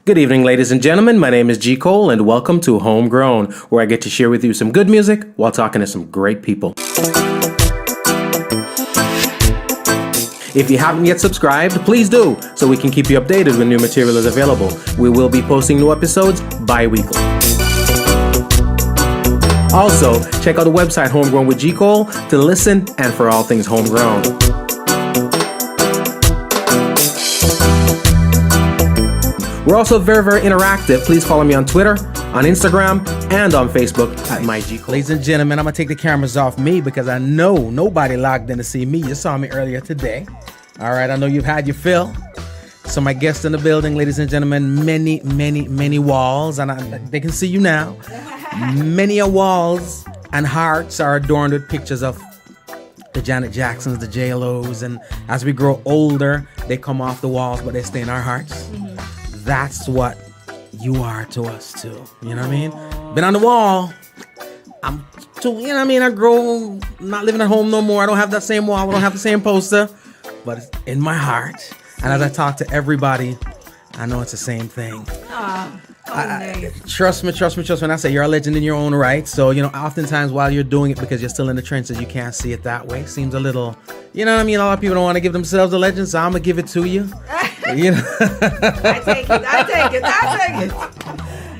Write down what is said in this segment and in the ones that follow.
Good evening, ladies and gentlemen. My name is G. Cole, and welcome to Homegrown, where I get to share with you some good music while talking to some great people. If you haven't yet subscribed, please do, so we can keep you updated when new material is available. We will be posting new episodes bi-weekly. Also, check out the website Homegrown with G. Cole to listen and for all things homegrown. We're also very interactive. Please follow me on Twitter, on Instagram, and on Facebook at MyGCole. Ladies and gentlemen, I'm going to take the cameras off me because I know nobody logged in to see me. You saw me earlier today. All right, I know you've had your fill. So my guests in the building, ladies and gentlemen, many walls, and they can see you now. Many walls and hearts are adorned with pictures of the Janet Jacksons, the J-Los, and as we grow older, they come off the walls, but they stay in our hearts. That's what you are to us too. You know what I mean? Been on the wall. I'm too, you know what I mean? I grow, not living at home no more. I don't have that same wall. I don't have the same poster, but it's in my heart. And as I talk to everybody, I know it's the same thing. Trust me when I say you're a legend in your own right. So, you know, oftentimes while you're doing it because you're still in the trenches, you can't see it that way. Seems a little, you know what I mean? A lot of people don't want to give themselves a legend, so I'm going to give it to you. You know? I take it.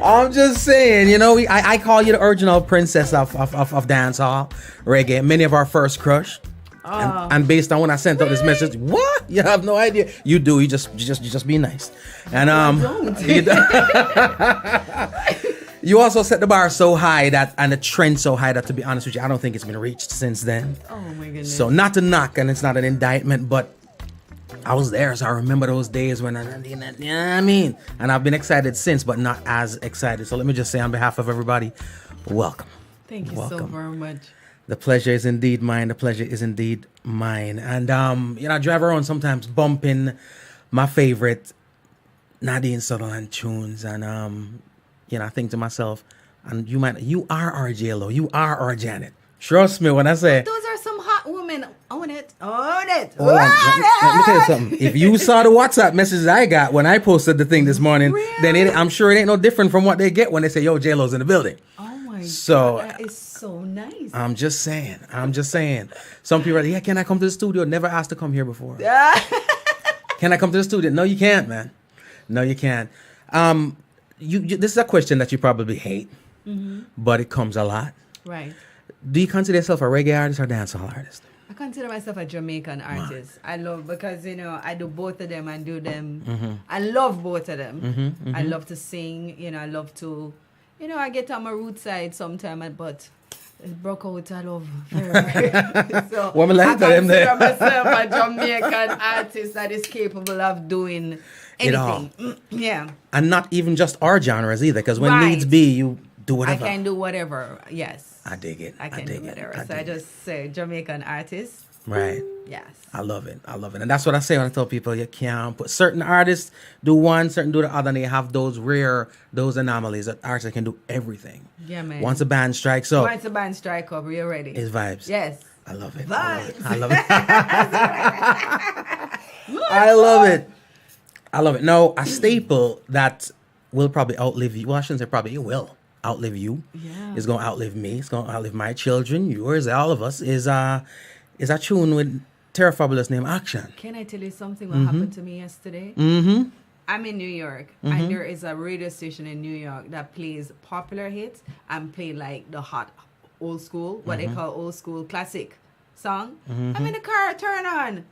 I'm just saying, you know, I call you the original princess of dancehall reggae. Many of our first crush. And based on when I sent out this message, what? You have no idea. You do. You just be nice. And you also set the bar so high and the trend so high that, to be honest with you, I don't think it's been reached since then. Oh my goodness. So not to knock, and it's not an indictment, but I was there, so I remember those days when you know what I mean. And I've been excited since, but not as excited. So let me just say on behalf of everybody, welcome. Thank you so very much. The pleasure is indeed mine. The pleasure is indeed mine. And, you know, I drive around sometimes bumping my favorite Nadine Sutherland tunes. And, you know, I think to myself, and you are our J-Lo. You are our Janet. Trust me when I say. Those are some hot women. Own it. Let me tell you something. If you saw the WhatsApp messages I got when I posted the thing this morning, then I'm sure it ain't no different from what they get when they say, yo, J-Lo's in the building. So God, that is so nice. I'm just saying. Some people are like, yeah, can I come to the studio? Never asked to come here before. Can I come to the studio? No, you can't, man. No, you can't. This is a question that you probably hate, but it comes a lot. Right. Do you consider yourself a reggae artist or dancehall artist? I consider myself a Jamaican artist. I love, because, you know, I do both of them and do them. I love both of them. I love to sing, you know, I love to... You know, I get on my root side sometimes, but it broke out I love very. So I consider myself a Jamaican artist that is capable of doing anything. Yeah. And not even just our genres either, because when needs be, you do whatever. I can do whatever, yes. I dig it. I can do whatever. So I just say Jamaican artist. Right. Yes. I love it. And that's what I say when I tell people you can't put certain artists do one, certain do the other, and they have those anomalies that artists can do everything. Yeah, man. Once a band strikes up, we're ready. It's vibes. Yes. I love it. Vibes. I love it. I love it. No, a staple that will probably outlive you. Well, I shouldn't say probably, it will outlive you. Yeah. It's going to outlive me. It's going to outlive my children, yours, all of us, is a tune with Terra Fabulous named Action. Can I tell you something what happened to me yesterday? I'm in New York, and there is a radio station in New York that plays popular hits and play like the hot old school, what they call old school classic song. I'm in the car, turn on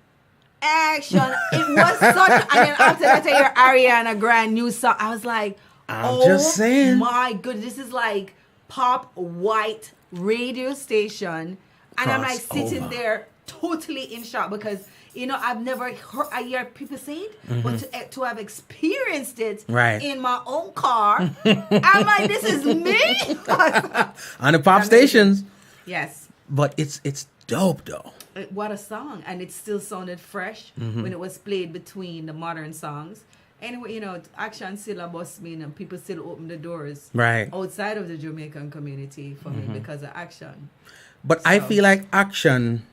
Action. It was such, and then after that I hear Ariana Grande new song, I was like, just saying. My goodness, this is like pop white radio station. And I'm like sitting there totally in shock because, you know, I've never heard, I hear people say it, but to have experienced it in my own car, I'm like, this is me. On the pop stations. Yes. But it's dope though. What a song. And it still sounded fresh when it was played between the modern songs. Anyway, you know, Action still bust me and people still open the doors outside of the Jamaican community for me because of Action. But I feel like Action,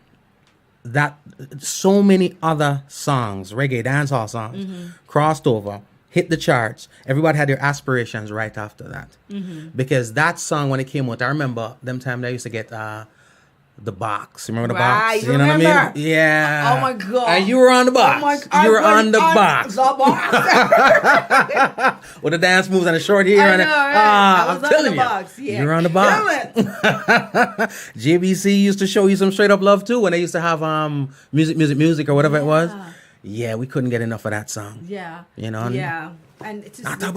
that so many other songs, reggae, dancehall songs, crossed over hit the charts. Everybody had their aspirations right after that. Because that song, when it came out, I remember them time they used to get the box. Remember the box? You know what I remember? mean? Yeah. Oh my God. And you were on the box. Oh my God. You were on the box. The box. With the dance moves and the short hair. I and know, right? I was I'm on telling the you. box. Yeah. You were on the box. JBC used to show you some straight up love too when they used to have music or whatever it was. Yeah, we couldn't get enough of that song. Yeah. You know? Yeah. And it's just, But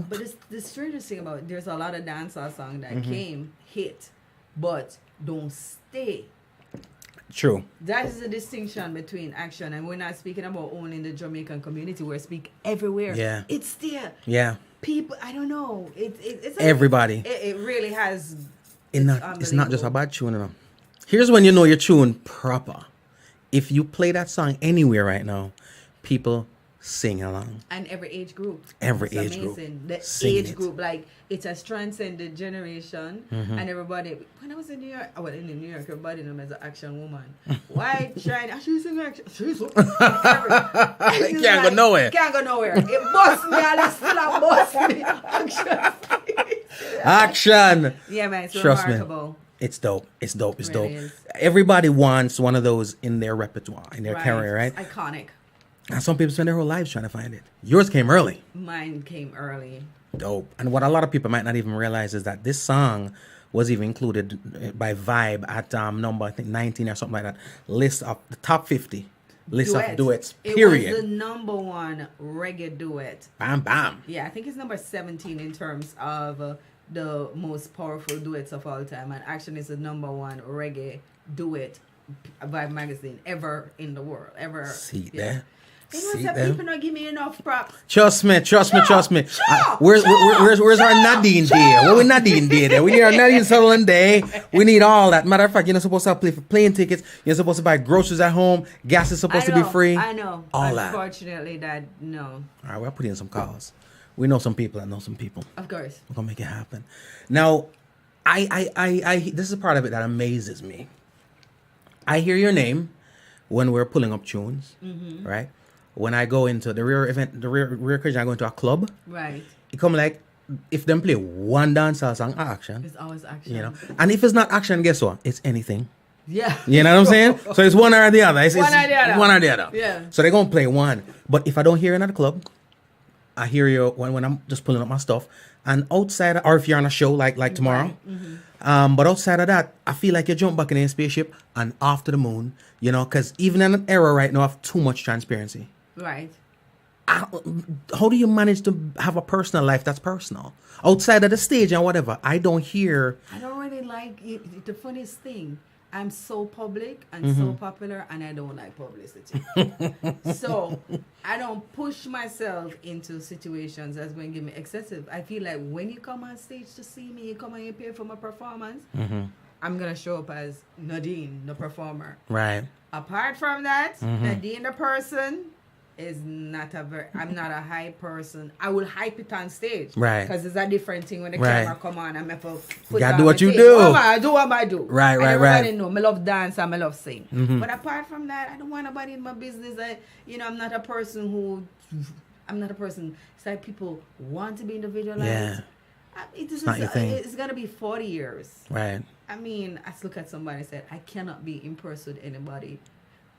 but it's the strangest thing about it, there's a lot of dancehall songs that came, hit, but don't stay. True. That is the distinction between action, and we're not speaking about only in the Jamaican community. We're speaking everywhere. Yeah. It's there. Yeah. People, I don't know. It's Everybody. It really has. It's not just about tuning them. Here's when you know you're tuned proper. If you play that song anywhere right now, people sing along. And every age group. Every It's age group. amazing. The Singing age it. group, like, it has transcended generation. And everybody, when I was in New York, in New York, everybody knew me as an action woman. Why China? She sing action. She's Can't go nowhere. Can't go nowhere. It busts me, and it still a bust me. Action. Yeah, man, it's Trust me. remarkable. It's dope. It's dope. It's Really dope. is. Everybody wants one of those in their repertoire, in their career, right? It's iconic. And some people spend their whole lives trying to find it. Yours came early. Mine came early. Dope. And what a lot of people might not even realize is that this song was even included by Vibe at number, I think, 19 or something like that. List of the top 50 list of duets, period. It was the number one reggae duet. Bam, bam. Yeah, I think it's number 17 in terms of the most powerful duets of all time. And actually, it's the number one reggae duet Vibe magazine ever in the world. Ever. See yeah. there? You know See what? there? People not give me enough props. Trust me. Sure, Where's our Nadine Day? What we Nadine Day there? We need our Nadine Sutherland Day. We need all that. Matter of fact, you're not supposed to pay for plane tickets. You're supposed to buy groceries at home. Gas is supposed to be free. I know. All that. Unfortunately, no. All right, we'll put in some calls. We know some people that know some people. Of course. We're gonna make it happen. Now, I this is part of it that amazes me. I hear your name when we're pulling up tunes, right? When I go into the rear occasion, I go into a club. Right. It come like if them play one dancehall song, action. It's always action. You know, and if it's not action, guess what? It's anything. Yeah. You know what I'm saying? So it's one or the other. It's One or the other. One or the other. Yeah. So they're gonna play one. But if I don't hear it at the club, I hear you when I'm just pulling up my stuff. And outside, or if you're on a show like tomorrow, but outside of that, I feel like you jump back in a spaceship and off to the moon. You know, because even in an era right now of too much transparency. Right. How do you manage to have a personal life that's personal outside of the stage and whatever? I don't really like it. The funniest thing, I'm so public and so popular, and I don't like publicity. So I don't push myself into situations that's going to give me excessive. I feel like when you come on stage to see me, you come and you pay for my performance, I'm going to show up as Nadine, the performer. Right. Apart from that, Nadine, the person, is not I'm not a hype person. I will hype it on stage. Right. Because it's a different thing when the Right. camera come on and I put You gotta on do what my you thing. do. I do what I do. Right, and right, everybody right. know me love dance and me love sing. But apart from that, I don't want nobody in my business. I'm not a person it's like people want to be individualized. Yeah. It's not your thing. It's gonna be 40 years. Right. I mean, I look at somebody and said, I cannot be impressed with anybody.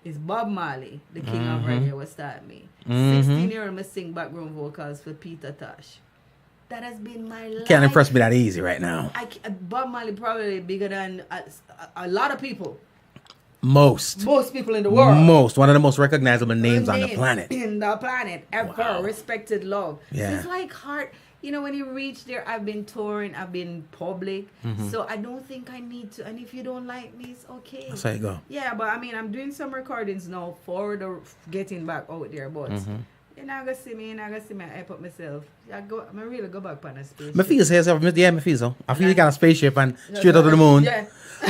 It's Bob Marley, the king of reggae, what started me. 16-year-old me sing background vocals for Peter Tosh. That has been my life. Can't impress me that easy right now. Bob Marley probably bigger than a lot of people. Most people in the world. One of the most recognizable names on the planet. In the planet, ever. Wow. Respected, love. Yeah. So it's like heart. You know, when you reach there, I've been touring, I've been public. So I don't think I need to. And if you don't like me, it's okay. That's how you go. Yeah, but I mean, I'm doing some recordings now for the getting back out there. But you're not going to see me, I put myself. I really go back on a spaceship. My feel so. Yeah, my feel so. I feel you got a spaceship and straight out of the moon. Yeah.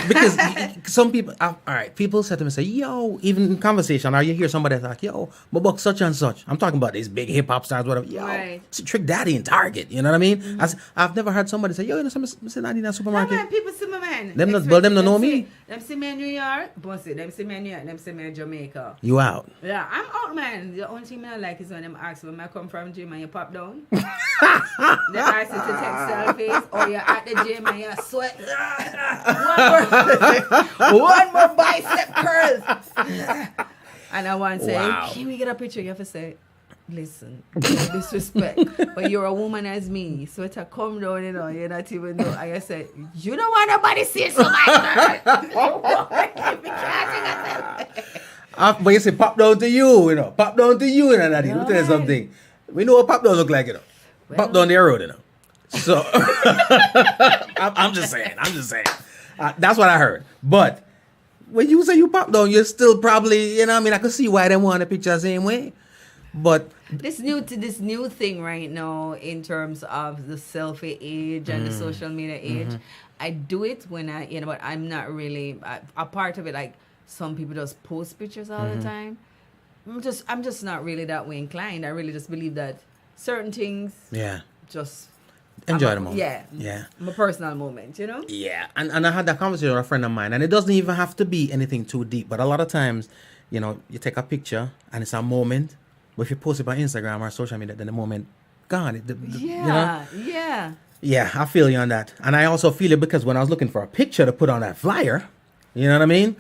Because some people, all right, people said to me, say, yo, even in conversation, or you hear somebody that's like, yo, my book such and such. I'm talking about these big hip hop stars, whatever. Yo, Right. see Trick Daddy in Target. You know what I mean? I've never heard somebody say, yo, you know, something in that supermarket. No, man, people see my man. Them don't know me. Them see me in New York, bossy. Them see me in New York, them see me in Jamaica. You out? Yeah, I'm out, man. The only thing I like is when them ask where I come from gym and you pop down. They ask you to take selfies, or you're at the gym and you sweat. One more bicep curls. And I want to say, can we get a picture? You have to say, listen, no disrespect, but you're a woman as me, so to come down, you know, you're not even know. I said, you don't want nobody see so much, girl. But you say pop down to you, you know, pop down to you, and Nadine. Let me tell you something. We know what pop down look like, you know. Well, pop down the road, you know. So I'm just saying. That's what I heard. But when you say you pop down, you're still probably, you know, I mean, I could see why they want a picture the same way. But this new thing right now in terms of the selfie age and the social media age, I do it when but I'm not really a part of it. Like some people just post pictures all the time. I'm just not really that way inclined. I really just believe that certain things, just enjoy the moment. Yeah. My personal moment, you know? Yeah. And I had that conversation with a friend of mine, and it doesn't even have to be anything too deep. But a lot of times, you know, you take a picture and it's a moment. But if you post it on Instagram or social media, then the moment gone. You know? Yeah, I feel you on that. And I also feel it because when I was looking for a picture to put on that flyer, you know what I mean?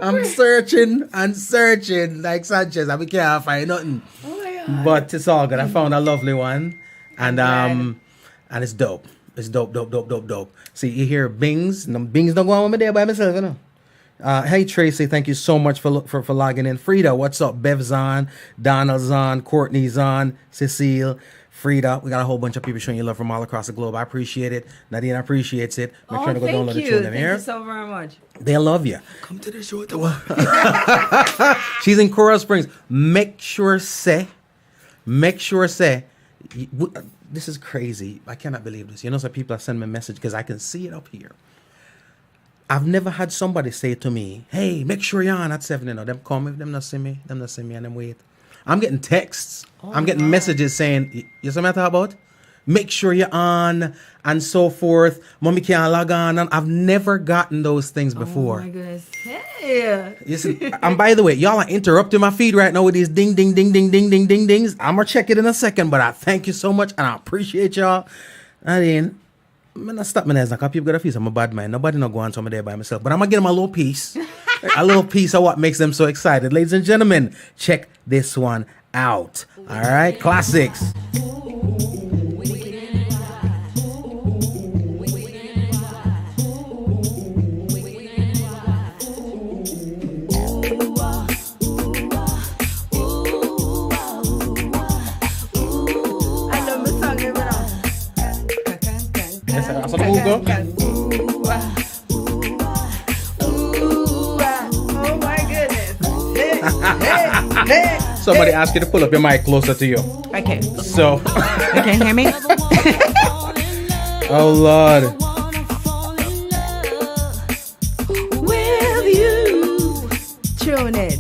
I'm searching and searching like Sanchez, and we can't find nothing. Oh my God. But it's all good. I found a lovely one, and it's dope. It's dope. See, you hear Bings. No, Bings don't go on with me there by myself, you know. Hey Tracy, thank you so much for logging in. Frida, what's up? Bev's on, Donald's on, Courtney's on, Cecile, Frida. We got a whole bunch of people showing you love from all across the globe. I appreciate it. Nadine appreciates it. Make sure to go download the tune in here. Thank you so very much. They love you. Come to the show. She's in Coral Springs. Make sure say. This is crazy. I cannot believe this. You know, some people are sending me a message because I can see it up here. I've never had somebody say to me, hey, make sure you're on at 7, you know. Them come, if them not see me, and them wait. I'm getting texts. I'm getting messages saying, you see what I'm talking about? Make sure you're on, and so forth. Mommy can't log on. And I've never gotten those things before. Oh, my goodness. Hey. You see, and by the way, y'all are interrupting my feed right now with these ding, ding, ding, ding, ding, ding, ding, dings. I'm going to check it in a second, but I thank you so much, and I appreciate y'all. I'm not stop me there, because people got a piece. I'm a bad man. Nobody not go on somewhere there by myself. But I'm going to get them a little piece. A little piece of what makes them so excited. Ladies and gentlemen, check this one out. All right? Classics. Oh my goodness. Hey. Somebody asked you to pull up your mic closer to you. Okay. So. You can hear me? Oh, Lord. With you. Tune Edge.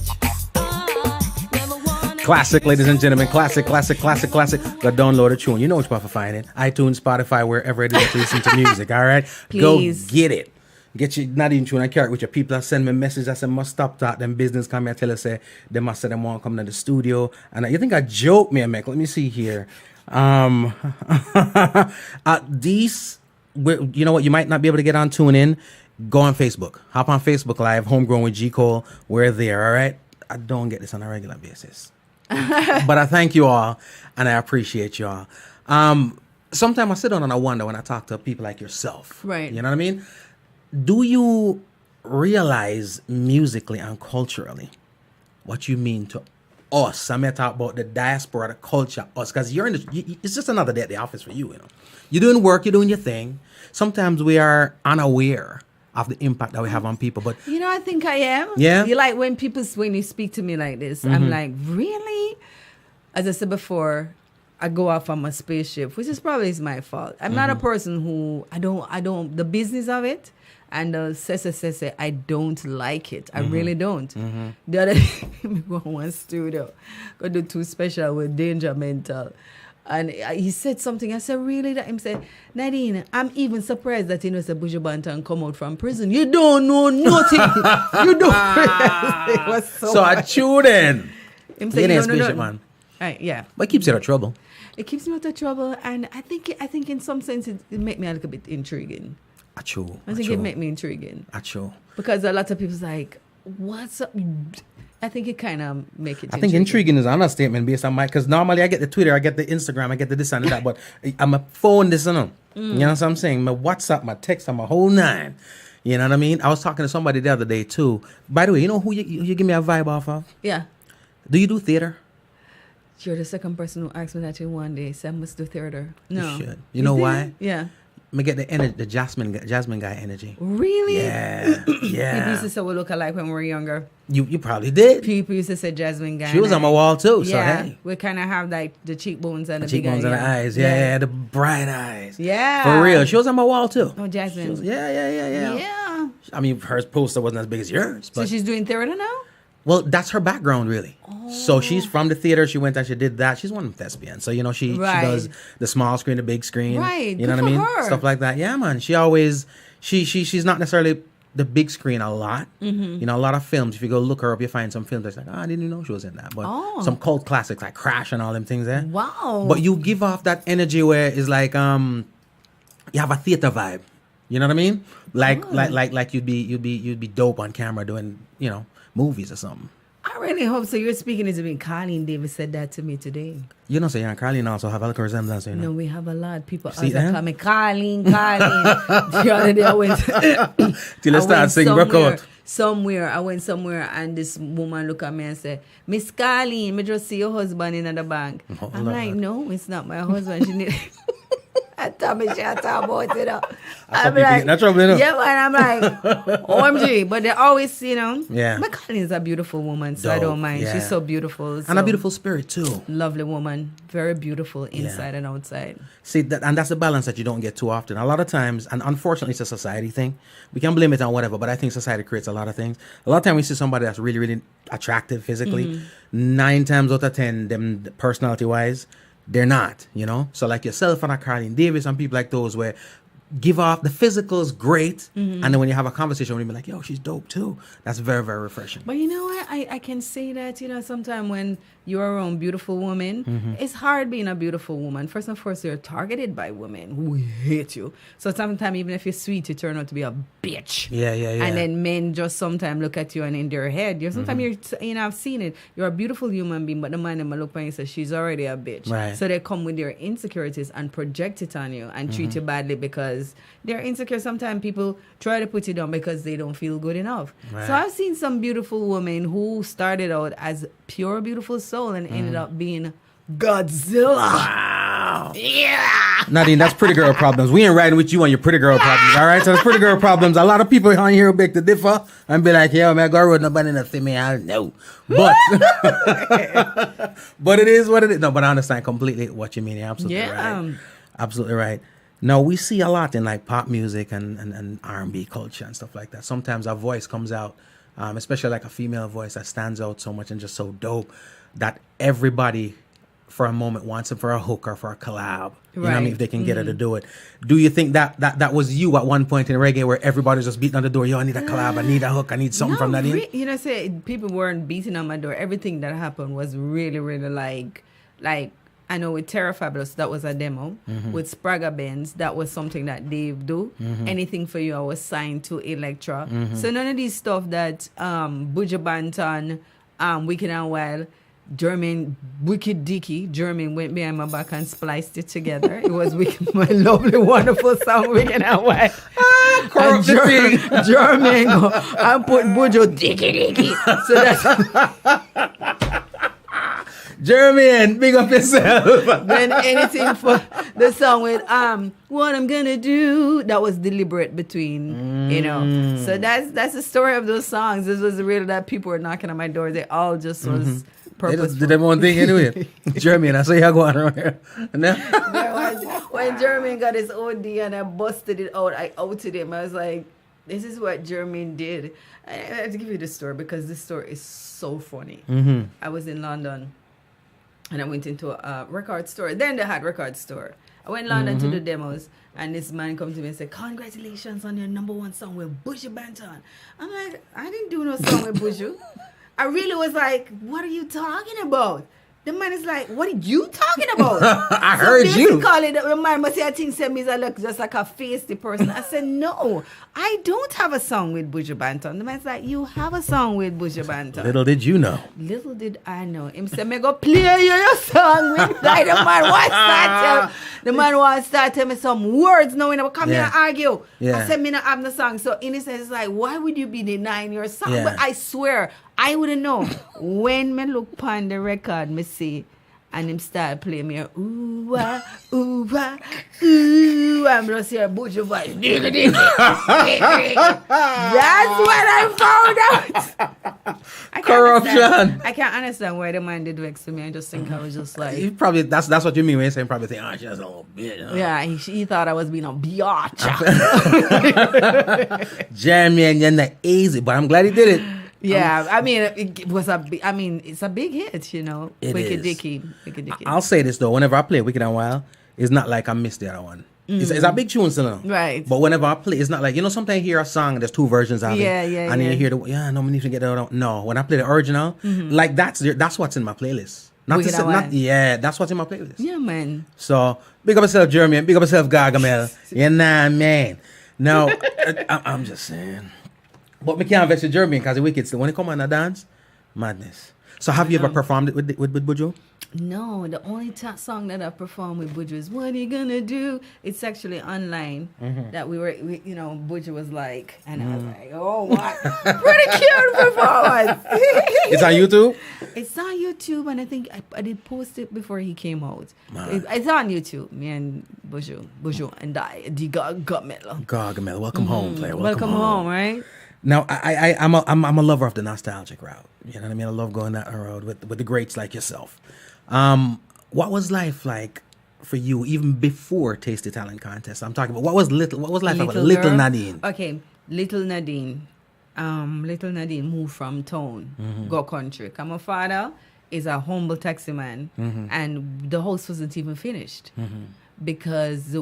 Classic, ladies and gentlemen. Classic. Go download the tune. You know what you're about to find it. iTunes, Spotify, wherever it is to listen to music, all right? Please. Go get it. Get your Nadine tune and carry it with your people. That send me messages. I say, must stop that. Them business come here and tell us, say, they must say them want to come to the studio. And you think I joke me, Mick? Let me see here. These, you know what? You might not be able to get on tune in. Go on Facebook. Hop on Facebook Live, Homegrown with G. Cole. We're there, all right? I don't get this on a regular basis. But I thank you all, and I appreciate you all. Sometimes I sit down and I wonder when I talk to people like yourself. Right. You know what I mean? Do you realize musically and culturally what you mean to us? I mean, talk about the diaspora, the culture, us, because it's just another day at the office for you, you know. You're doing work, you're doing your thing. Sometimes we are unaware of the impact that we have on people, but you know, I think I am. Yeah. You like when you speak to me like this, I'm like, really? As I said before, I go off on my spaceship, which is probably my fault. I'm not a person who I don't the business of it and the say, I don't like it. I really don't. The other day, we go to one studio, go do 2 special with Danger Mental. And he said something. I said, really? That him said, Nadine, I'm even surprised that Buju Banton come out from prison. You don't know nothing. You don't. It was So I tuned in. Him He said, ain't no. patient, man. Right, yeah. But it keeps you out of trouble. It keeps me out of trouble, and I think in some sense it make me a little bit intriguing. Achoo. I think it make me intriguing. Achoo. Because a lot of people's like, what's up? I think it kind of make it. I think intriguing is an understatement based on my, because normally I get the Twitter, I get the Instagram, I get the this and that, but I'm a phone this and you know what I'm saying? My WhatsApp, my text, I'm a whole nine. You know what I mean? I was talking to somebody the other day too. By the way, you know who you give me a vibe off of? Yeah. Do you do theater? You're the second person who asked me that in one day. So I must do theater. No. You should. You know why? Yeah. Me get the energy, the Jasmine guy energy. Really? Yeah. People used Yeah. to say we look alike when we were younger. You probably did. People used to say Jasmine guy. She was on my wall too, so Yeah. hey. We kind of have like the cheekbones and the Cheekbones big and the eyes. Yeah, the bright eyes. Yeah. For real. She was on my wall too. Oh, Jasmine. Yeah. Yeah. I mean, her poster wasn't as big as yours, So but she's doing theater now? well, that's her background, really. So she's from the theater. She went and she did that. She's one of the thespians. So, you know, she does the small screen, the big screen. Right. You know Good what I for mean? her. Stuff like that. Yeah, man. She always, she's not necessarily the big screen a lot. Mm-hmm. You know, a lot of films, if you go look her up, you find some films that's like, I didn't even know she was in that. But some cult classics like Crash and all them things there. Wow. But you give off that energy where it's like, you have a theater vibe. You know what I mean? Like you'd be dope on camera doing, you know, movies or something. I really hope so. You're speaking as if Colleen Davis said that to me today. You know, so yeah, Carlene also have a little resemblance, you know. No, we have a lot. People See always them? call me Colleen. The other day I went Till you start singing rock out. I went somewhere and this woman look at me and said, Miss Colleen, me just see your husband in the bank. Oh, I'm Lord. like, no, it's not my husband. She need I tell me she had to about it up. I'm puppy beating, that's trouble, you know? yeah, and I'm like, OMG. But they always, you know, Yeah. my Colleen's a beautiful woman, so I Dope, don't mind. yeah. She's so beautiful. And so a beautiful spirit too. lovely woman, very beautiful inside and outside. See, and that's a balance that you don't get too often. A lot of times, and unfortunately it's a society thing. We can blame it on whatever, but I think society creates a lot of things. A lot of times we see somebody that's really, really attractive physically. 9 times out of 10, them personality-wise, they're not, you know? So like yourself and a Carlene Davis and people like those where give off, the physical is great, and then when you have a conversation with them, like, yo, she's dope too. That's very, very refreshing. But you know what? I can say that, you know, sometimes when you're around beautiful women, it's hard being a beautiful woman. First and foremost, you're targeted by women who hate you. So sometimes even if you're sweet, you turn out to be a bitch. Yeah. And then men just sometimes look at you and in their head, sometimes you know, I've seen it. You're a beautiful human being, but the man them look at you and say, she's already a bitch. Right. So they come with their insecurities and project it on you and treat you badly because they're insecure. Sometimes people try to put you down because they don't feel good enough. Right. So I've seen some beautiful women who started out as pure beautiful soul and ended up being Godzilla. Wow. Yeah. Nadine, that's pretty girl problems. We ain't riding with you on your pretty girl problems, all right? So that's pretty girl problems. A lot of people on here will beg to differ and be like, yeah, man, go road nobody nothing, me, I know. But but it is what it is. No, but I understand completely what you mean. You're absolutely right. Absolutely right. Now, we see a lot in like pop music and R&B culture and stuff like that. Sometimes a voice comes out, especially like a female voice that stands out so much and just so dope that everybody for a moment wants it for a hook or for a collab. You know what I mean? If they can get her to do it. Do you think that was you at one point in reggae where everybody's just beating on the door? Yo, I need a collab. I need a hook. I need something from that. You know, say people weren't beating on my door. Everything that happened was really, really like I know with Terra Fabulous, that was a demo. With Sprague Benz, that was something that Dave do. Anything for You, I was signed to Electra. So none of these stuff that Buju Banton, Wicked and Wild, German, Wicked Dicky, German went behind my back and spliced it together. It was wicked, my lovely, wonderful song, Wicked and Wild. And German go and put Buju Dicky. So that's... Jermaine, big up yourself. Then anything for the song with What I'm Gonna Do, that was deliberate between, you know. So that's the story of those songs. This was really that people were knocking on my door. They all just was purposeful. They just did their own thing anyway. Jermaine, I saw you going around here. When Jermaine got his OD and I busted it out, I outed him. I was like, this is what Jermaine did. I have to give you the story because this story is so funny. I was in London. And I went into a record store. Then they had record store. I went London to do demos. And this man come to me and said, congratulations on your #1 song with Buju Banton. I'm like, I didn't do no song with Buju. I really was like, what are you talking about? The man is like, what are you talking about? I heard you. The man must say, I think send me look just like a feisty person. I said, no, I don't have a song with Buju Banton. The man's like, you have a song with Buju Banton. Little did you know. Little did I know. Him said, me go play you your song with like the man wants to start tell me some words now when I come here and argue. Yeah. I said, me not have the song. So in a sense, it's like, why would you be denying your song? Yeah. But I swear, I wouldn't know. When me look upon the record, me see, and him start playing me, ooh, ah, ooh, ah, ooh, I'm just here, Buju voice. That's what I found out. Corruption. I can't understand why the man did vex to me. I just think I was just like, You probably that's what you mean when you're saying probably think, oh, she has a little bit. yeah, he thought I was being a biatch. Jeremy, and you're not easy, but I'm glad he did it. Yeah, I mean, it's a big hit, you know. It Wicked is. Dicky. I'll say this though, whenever I play Wicked and Wild, it's not like I missed the other one. It's a big tune still. Right. But whenever I play, it's not like, sometimes you hear a song, there's 2 versions of it. Yeah. And then you hear no, we need to get the other. No, when I play the original, like that's what's in my playlist. Wicked and Wild. That's what's in my playlist. Yeah, man. So, big up yourself, Jeremy, and big up yourself, Gargamel. Yeah, nah, man. No, I'm just saying. But we can't vex with Jeremy because the Wicked still, when they come on a dance, madness. So have you ever performed it with Buju? No, the only song that I performed with Buju is "What Are You Gonna Do?" It's actually online that Buju was like, and I was like, oh, what? Pretty cute performance. It's on YouTube? It's on YouTube, and I think I did post it before he came out. It's on YouTube, me and Buju and I, the Gargamel. Gargamel, welcome home, player. Welcome home, right? Now, I'm a lover of the nostalgic route. You know what I mean? I love going that road with the greats like yourself. What was life like for you even before Tasty Talent Contest? I'm talking about what was life like with Little Nadine? Okay, Little Nadine. Little Nadine moved from town, go country. 'Cause my father is a humble taxi man, and the house wasn't even finished because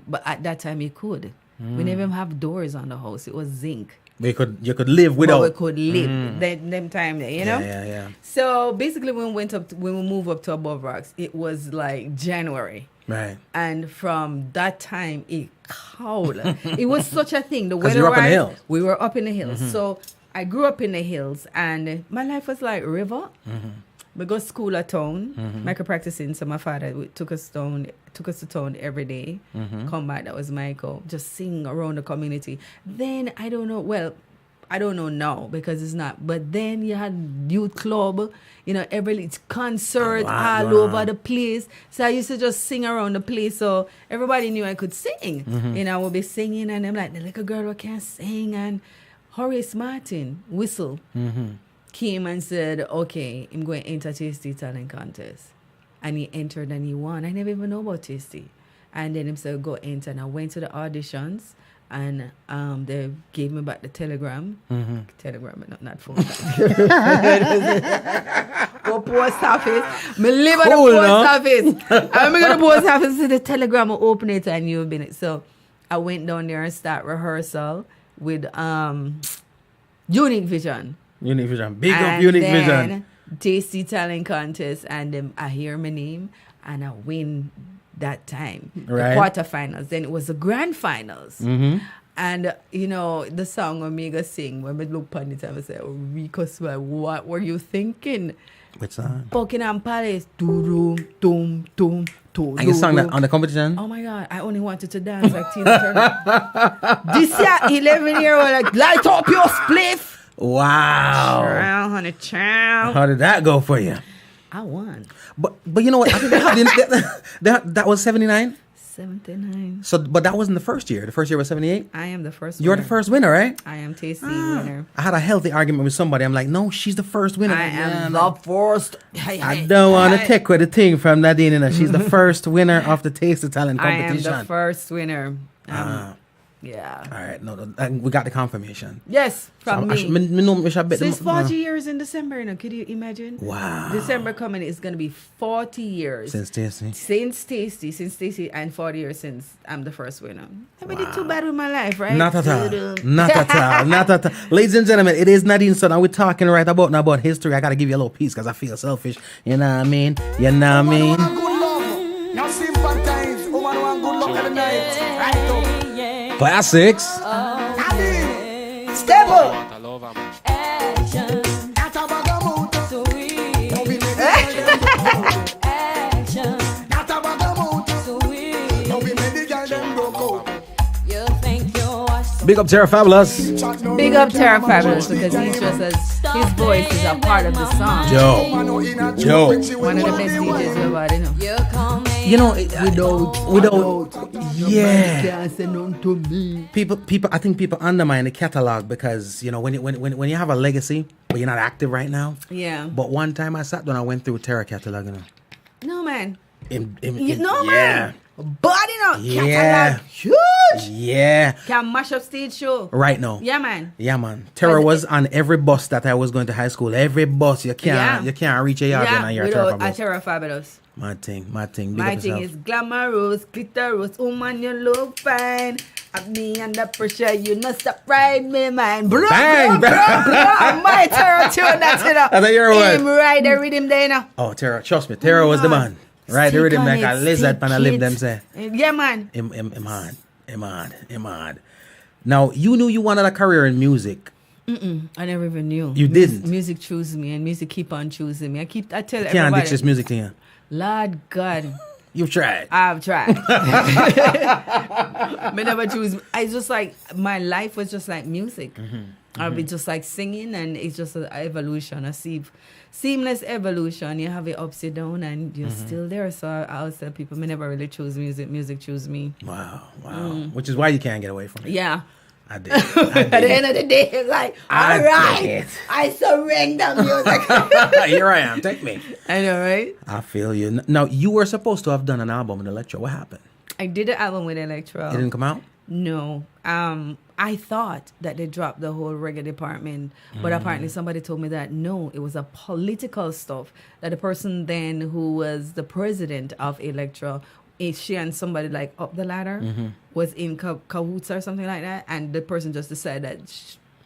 but at that time we could. We never have doors on the house. It was zinc. You could live without. But we could live them time there, you know? Yeah. So basically when we moved up to Above Rocks, it was like January. Right. And from that time it cold. It was such a thing. The 'Cause weather you were up in the hills. We were up in the hills. So I grew up in the hills and my life was like river. We go to school at town, Michael practicing. So my father took us to town every day. Come back, that was Michael. Just sing around the community. Then I don't know now because it's not. But then you had youth club, every concert all over the place. So I used to just sing around the place. So everybody knew I could sing. I would be singing and I'm like, the little girl who can't sing. And Horace Martin, whistle. Came and said, okay, I'm going to enter Tasty Talent Contest. And he entered and he won. I never even know about Tasty. And then he said, go enter. And I went to the auditions and they gave me back the telegram. Telegram, not phone. Go post office. Me live at the post office. I'm going to the post office so the telegram will open it and you've been it. So I went down there and start rehearsal with Unique Vision. Unique Vision. Big up Unique Vision. Tasty Talent Contest, and I hear my name and I win that time. Right. The quarterfinals. Then it was the grand finals. And the song Omega sing, when we look on it, I was like, Rico Swell, what were you thinking? Which song? Buckingham Palace. Doom, doom, doom. And you sang that on the competition? Oh my God, I only wanted to dance like Tina Turner. This year, 11-year-old, like, light up your spliff. Wow. Chow, honey, chow. How did that go for you? I won. But you know what? I think that was 79? 79. So, but that wasn't the first year. The first year was 78? I am the first You're winner. the first winner, right? I am Tasty winner. I had a healthy argument with somebody. I'm like, no, she's the first winner. I am the first. I don't want to take with the thing from Nadine. She's the first winner of the Tasty Talent competition. I am the first winner. Yeah. All right, no, we got the confirmation. Yes, from me. Me should bet So it's them- 40 years in December, you know. Could you imagine? Wow. December coming is going to be 40 years. Since Stacey. Since Stacey, and 40 years since I'm the first winner. Never did too bad with my life, right? Not at all. Not at all. Not at all. Ladies and gentlemen, it is Nadine Sutherland. We're talking right about now about history. I got to give you a little piece because I feel selfish. You know what I mean? You know what I mean? Good love. Now sympathize. Woman want good love every night. Right up. Classics. Nadine, step up. Action, That's a bag of mood. sweet. Don't be ready. Action, That's a bag of mood. sweet. Don't be ready, girl, them broke out. You think you're awesome. Big up Terra Fabulous. Big up Terra Fabulous because he's just his voice is a part of the song. Joe. One of the best DJs we've had, you know. You call me. You know, without, yeah. Can't say nothing to me. People. I think people undermine the catalog because you know when you have a legacy, but you're not active right now. Yeah. But one time I sat down, I went through Terra catalog, you know. No, man. Yeah. Man. But, you know, Yeah. catalog huge. Yeah. Can mash up stage show. Right now. Yeah, man. Yeah, man. Terra was on every bus that I was going to high school. Every bus you can't reach a yard Yeah, and you're Terra without a Fabulous. Terra Fabulous. My thing. Big My up thing yourself. is glamorous, glitterous, woman, you look fine. At me under pressure, you not stop ride me, man. Blah, Bang, blah, blah, blah. My Terra tune, that's it. That's your word. Him ride the rhythm there, you know. Oh, Terra, trust me. Terra was the man. Right, the Stick rhythm on like it, a lizard pan a stick live it. them say. Yeah, man. Him hard. Now, you knew you wanted a career in music. I never even knew. You didn't? Music chose me, and music keep on choosing me. I tell Can't everybody. ditch this music to you. Lord God, You've tried. I've tried. Me never choose. I just like my life was just like music. I'll be just like singing, and it's just an evolution, a seamless evolution. You have it ups and down, and you're still there. So I always tell people, me never really choose music. Music choose me. Wow. Which is why you can't get away from it. Yeah. I did. At the end of the day, it's like, I all right, did. I surrender music. Here I am. Take me. I know, right? I feel you. Now, you were supposed to have done an album in Electro. What happened? I did an album with Electro. It didn't come out? No. I thought that they dropped the whole reggae department, but apparently somebody told me that no, it was a political stuff. That the person then who was the president of Electro, she and somebody like up the ladder was in cahoots or something like that, and the person just decided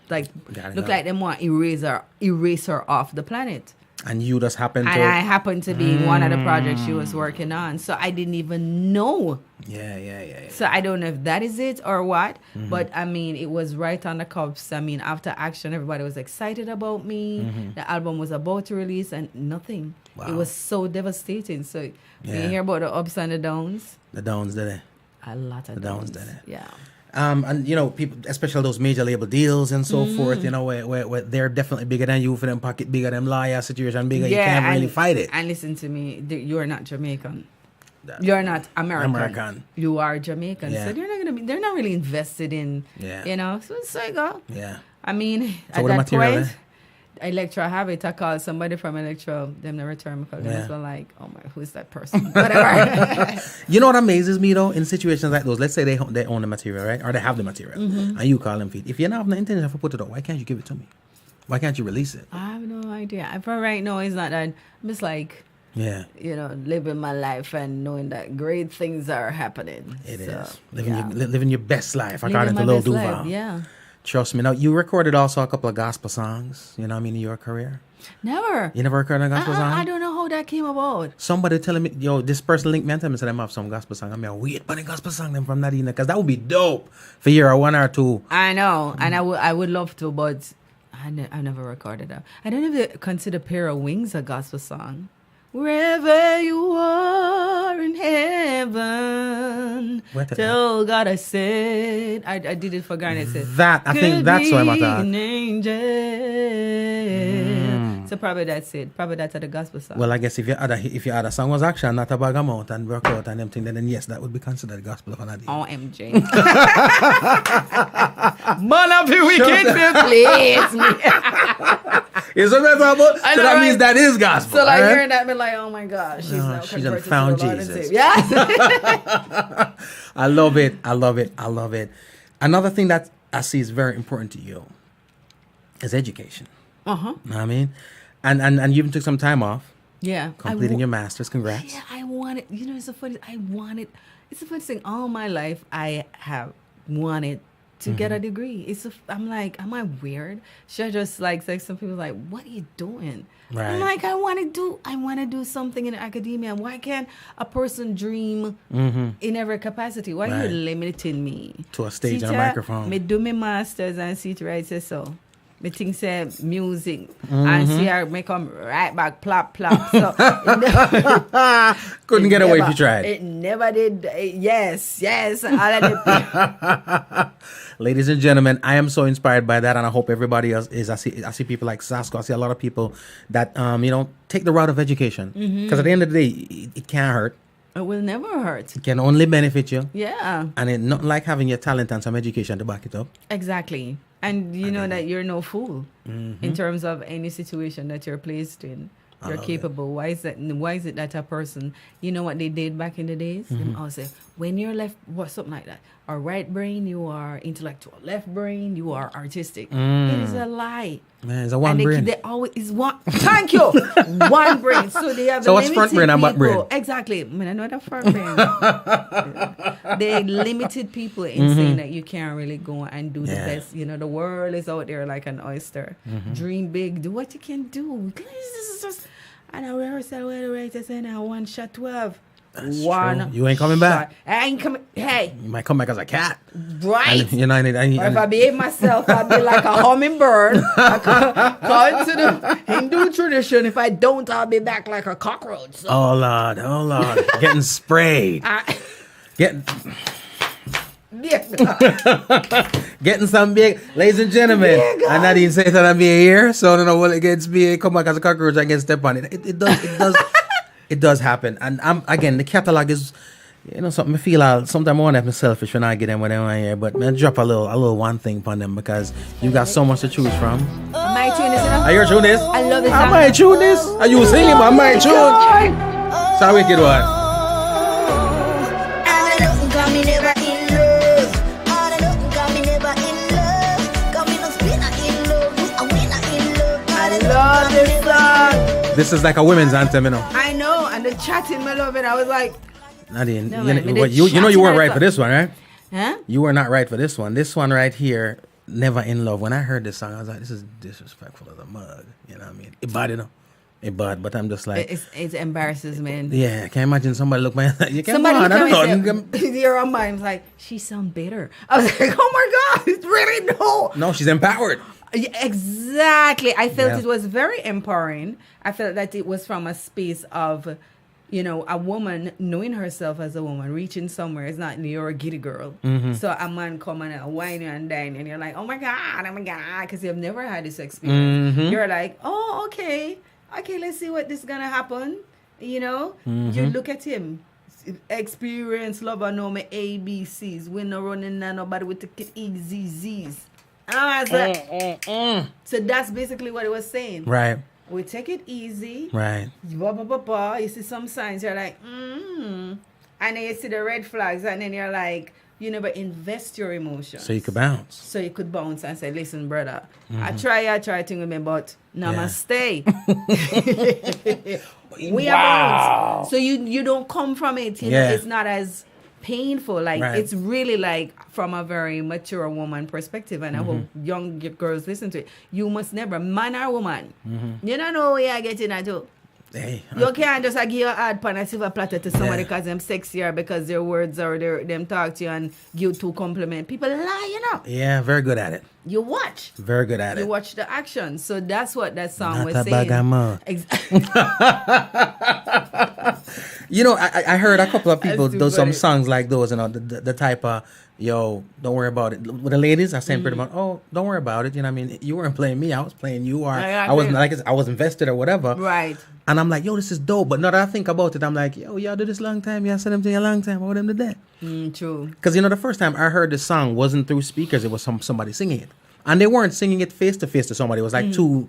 that look like they want erase her off the planet. And you just happened to... And I happened to be one of the projects she was working on. So I didn't even know. Yeah. So I don't know if that is it or what. But I mean, it was right on the cups. I mean, after Action, everybody was excited about me. The album was about to release and nothing. Wow. It was so devastating. So when you hear about the ups and the downs. The downs, did it? A lot of The downs. downs, did it? Yeah. And you know, people, especially those major label deals and so forth, you know, where they're definitely bigger than you, for them pocket bigger, them lawyer situation bigger, you can't really fight it. And listen to me, you're not Jamaican. You're not American. You are Jamaican. Yeah. So they're not really invested in, you know, so you go. Yeah. I mean, So at what the that material, point, Electra have it. I called somebody from Electra. Them never return because they Yeah. was like, oh my, who's that person? Whatever. You know what amazes me though, in situations like those, let's say they own the material, right? Or they have the material, and you call them feed. If you don't have the intention to put it out, why can't you give it to me? Why can't you release it? I have no idea. For right now, it's not that. I'm just like, Yeah. you know, living my life and knowing that great things are happening. It So, is. Living, yeah. living your best life, Living according my to Lil best Duval. life, yeah. Trust me. Now, you recorded also a couple of gospel songs, you know what I mean, in your career. Never. You never recorded a gospel song? I don't know how that came about. Somebody telling me, yo, this person linked me and tell me, say them have some gospel song. I mean, wait for the gospel song them from Nadine, because that would be dope for year or one or two. I know, and I would love to, but I never recorded that. I don't even consider Pair of Wings a gospel song. Wherever you are in heaven, What the- tell God I said. I did it for Garnet. Said, That, I think "Could that's what I'm be at. an angel." So probably that's it. Probably that's the gospel song. Well, I guess if your other song was action, not a bag amount and work out and everything, then yes, that would be considered gospel of Nadine. OMG. Man of the wicked, please me. Is it better about? I So know, that right? means that is gospel. So like right? hearing that, be like, oh my gosh, she's now she done converted found to the Lord and Jesus. Savior. Yeah. I love it. Another thing that I see is very important to you is education. Uh-huh. Know what I mean? And you even took some time off, Yeah. completing your master's. Congrats. Yeah, I wanted, it's the funny thing. All my life, I have wanted to get a degree. I'm like, am I weird? Should I just like some people like, what are you doing? Right. I'm like, I want to do something in academia. Why can't a person dream in every capacity? Why are Right. you limiting me? To a stage and a Teacher, microphone. Me do my masters and see it right say so. Me think say music and see her make come right back plop plop. So Couldn't get away if never- you tried. It never did. Yes. All of the Ladies and gentlemen, I am so inspired by that, and I hope everybody else is. I see people like Sasko. I see a lot of people that take the route of education, because at the end of the day, it can't hurt. It will never hurt. It can only benefit you, Yeah, and it's not like having your talent and some education to back it up. exactly. And you know that you're no fool in terms of any situation that you're placed in. You're capable. Why is it that a person, you know what they did back in the days? Them all say, when you're left, something like that. Or right brain, you are intellectual. Left brain, you are artistic. It is a lie. Man, it's a one and brain. They always is one. Thank you. One brain. So they have. So what's front brain and back brain? people. Exactly. I mean, I know that front brain. They limited people in saying that you can't really go and do the Yeah. best. You know, the world is out there like an oyster. Dream big. Do what you can do. This is just. And I rehearsal where the writers say now 1 shot 12. That's One. true. You ain't coming back. shot. I ain't coming. Hey, You might come back as a cat. right. And, you know, and, and, Or if I behave myself, I'd be like a hummingbird. According to the Hindu tradition, if I don't, I'll be back like a cockroach. So oh Lord, getting sprayed, getting some big, ladies and gentlemen. And Nadine says that I'm here, so I don't know when it gets big. Come back as a cockroach, I can step on it. It does, it does happen. And again, the catalog is, something I feel. Sometimes I want to be selfish when I get them when they want here, but man, drop a little one thing upon them because you got so much to choose from. my tune is enough. Are you tune this? I love this I song. might tune this. Are you singing? I might tune. So wicked one. I love this song. This is like a women's anthem, I know, and the chatting, I love it. I was like, Nadine, No, man, you me did weren't chatting right like for this one, right? huh? You were not right for this one. This one right here, Never in Love. When I heard this song, I was like, this is disrespectful as a mug. You know what I mean? It bad, It bad, but I'm just like, It embarrasses me. yeah, I can't imagine somebody look my you can't Somebody I don't looked at know. me and said, you're on mine. I was like, she sound bitter. I was like, oh my God, it's really no. No, she's empowered. Yeah, exactly. I felt Yeah. it was very empowering. I felt that it was from a space of, a woman knowing herself as a woman, reaching somewhere. It's not you're a giddy girl. Mm-hmm. So a man coming and whine you and dine, and you're like, oh my God, because you've never had this experience. Mm-hmm. You're like, oh, okay, let's see what this is gonna happen. You look at him. Experience, love, I know my ABCs. We're not running now, nobody with the EZZs. And I was like, so that's basically what it was saying. Right, We take it easy. right. Blah, blah, blah, blah. You see some signs, you're like, and then you see the red flags, and then you're like, you never invest your emotions. So you could bounce. So you could bounce and say, listen, brother, I try to with me, but namaste. We are bounce. So you don't come from it. You know, Yeah. it's not as painful. Like Right. it's really like from a very mature woman perspective, and I hope young girls listen to it. You must never, man or woman, you don't know where you're getting at too. Hey, You can't just give a hard pan a silver platter to somebody because them sexier, because their words or them talk to you and give two compliment. People lie, yeah, very good at it. You watch. Very good at You it. watch the action. So that's what that song Not was a saying. bag of mud. Exactly. I heard a couple of people That's too do some funny. songs like those, the type of, yo, don't worry about it. With the ladies, I saying pretty much, oh, don't worry about it. You know what I mean? You weren't playing me, I was playing you, or I wasn't like I was invested or whatever. Right. And I'm like, yo, this is dope. But now that I think about it, I'm like, yo, y'all do this long time. Y'all said them to you a long time. What them to that? True. Because, the first time I heard the song wasn't through speakers. It was somebody singing it. And they weren't singing it face to face to somebody. It was like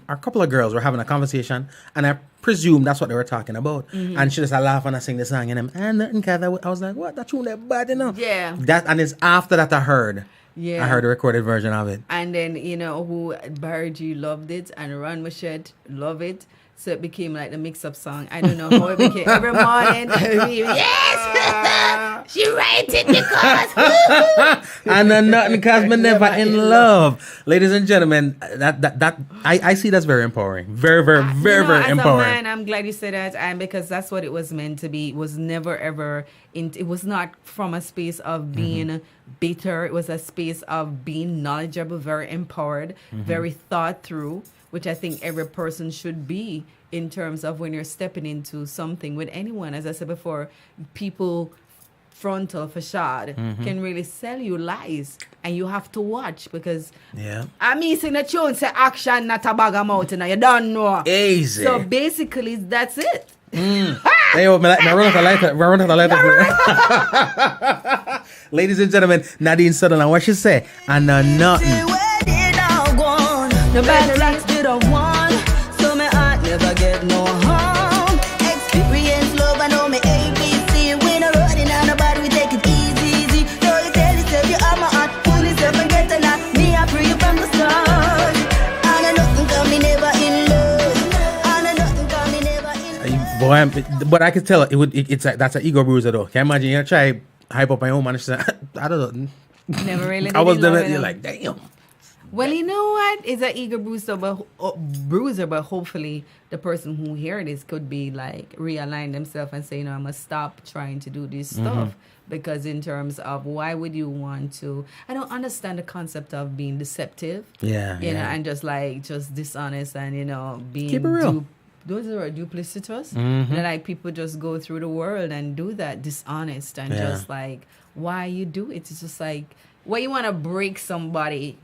a couple of girls were having a conversation. And I presume that's what they were talking about. And she just laugh and I sing the song. And nothing, I was like, what? That tune that bad enough. Yeah. And it's after that I heard Yeah. I heard a recorded version of it. And then, who Barry G loved it and Ron Machette loved it. So it became like the mix-up song. I don't know how it became. Every morning, yes! She writes it because... And then nothing because me never in love. Ladies and gentlemen, that I see that's very empowering. Very, very, very, very as empowering. a man, I'm glad you said that. And because that's what it was meant to be. It was never ever... it was not from a space of being bitter. It was a space of being knowledgeable, very empowered, very thought through, which I think every person should be in terms of when you're stepping into something with anyone. As I said before, people frontal facade can really sell you lies, and you have to watch because I'm missing the tune say action, not a bag of mouth, and you don't know. Easy. So basically, that's it. Hey, run out the lighter. Ladies and gentlemen, Nadine Sutherland, what she say? I know nothing. The bad rocks did a one, so my heart never get no harm. Experience love, I know me ABC. When I'm running on the body, we take it easy. So you tell yourself you are my heart, pull yourself and get a lot. Me, I pray you from the start. I know nothing come me never in love. I know nothing come me never in love. But I could tell it's like that's an ego bruiser though. Can you imagine you try hype up my own man? I don't know. Never really. I was did love doing it. it like damn. Well, you know what? It's an ego bruiser, but hopefully the person who hear this could be like realign themselves and say, I must stop trying to do this stuff. Because in terms of why would you want to? I don't understand the concept of being deceptive. Yeah. You know, and just dishonest and being Keep it real. Those are duplicitous. And like people just go through the world and do that dishonest and just like why you do it. It's just like why you want to break somebody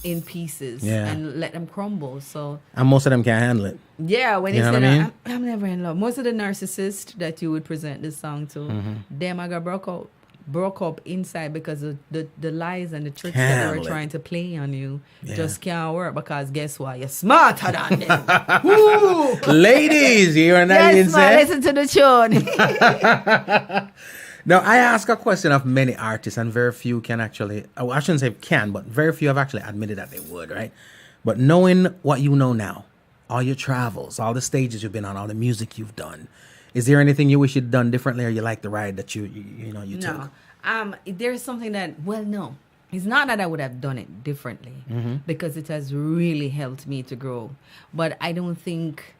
in pieces and let them crumble. So and most of them can't handle it. yeah, when You you know say what I that, mean? I'm never in love. Most of the narcissists that you would present this song to, them I got broke up inside because of the lies and the tricks that they Handle were it. trying to play on you just can't work because guess what? You're smarter than them. Woo! Ladies, you are not Yes, man, listen to the tune. Now, I ask a question of many artists, and very few can actually, I shouldn't say can, but very few have actually admitted that they would, right? But knowing what you know now, all your travels, all the stages you've been on, all the music you've done, is there anything you wish you'd done differently, or you like the ride that you took? No. There's something that, no. It's not that I would have done it differently because it has really helped me to grow. But I don't think...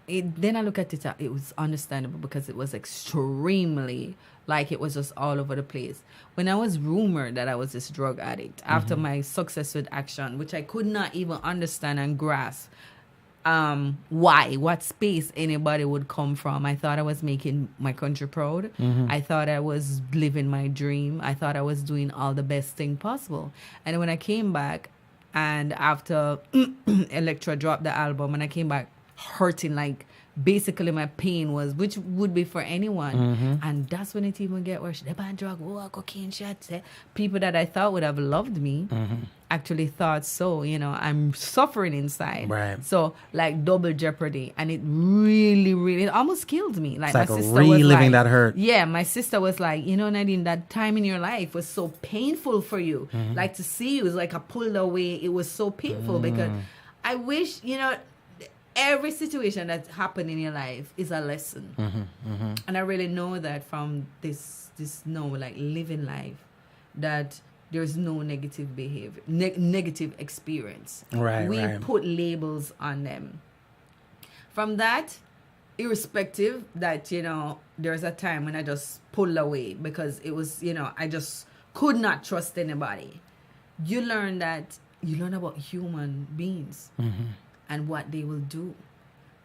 then I look at it, it was understandable because it was extremely, like it was just all over the place. When I was rumored that I was this drug addict, after my success with Action, which I could not even understand and grasp what space anybody would come from. I thought I was making my country proud. I thought I was living my dream. I thought I was doing all the best thing possible. And when I came back, and after Electra dropped the album, and I came back hurting, like basically my pain was, which would be for anyone, and that's when it even get worse. They ban drug, cocaine shots. People that I thought would have loved me actually thought so. I'm suffering inside. Right. So like double jeopardy, and it really, it almost killed me. Like It's my like sister was reliving like, that hurt. Yeah, my sister was like, Nadine, that time in your life was so painful for you. Like to see you was like a pulled away. It was so painful because I wish, every situation that happened in your life is a lesson. And I really know that from this living life, that there's no negative behavior, negative experience. Right, we right. put labels on them. From that, irrespective that, there's a time when I just pulled away because it was, I just could not trust anybody. You learn about human beings. And what they will do.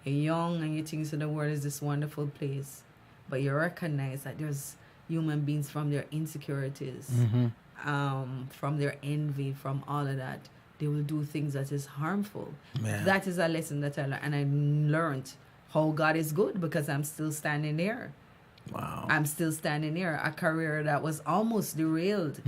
You're young and you think the world is this wonderful place, but you recognize that there's human beings from their insecurities, from their envy, from all of that. They will do things that is harmful. Yeah. That is a lesson that I learned, and I learned how God is good because I'm still standing there. Wow. I'm still standing there. A career that was almost derailed,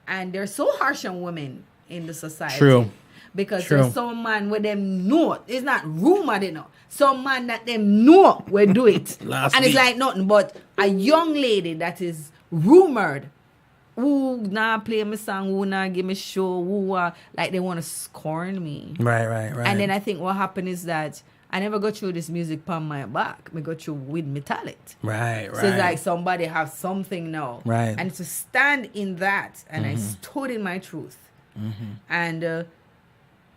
and they're so harsh on women in the society. True. Because True. there's some man where them know. It's not rumor, they know. Some man that them know will do it. Last and it's week. like nothing but a young lady that is rumored who not play my song, who not give me show, who like they want to scorn me. Right. And then I think what happened is that I never go through this music on my back. I go through with my talent. Right. So it's like somebody have something now. Right. And to stand in that, and I stood in my truth. And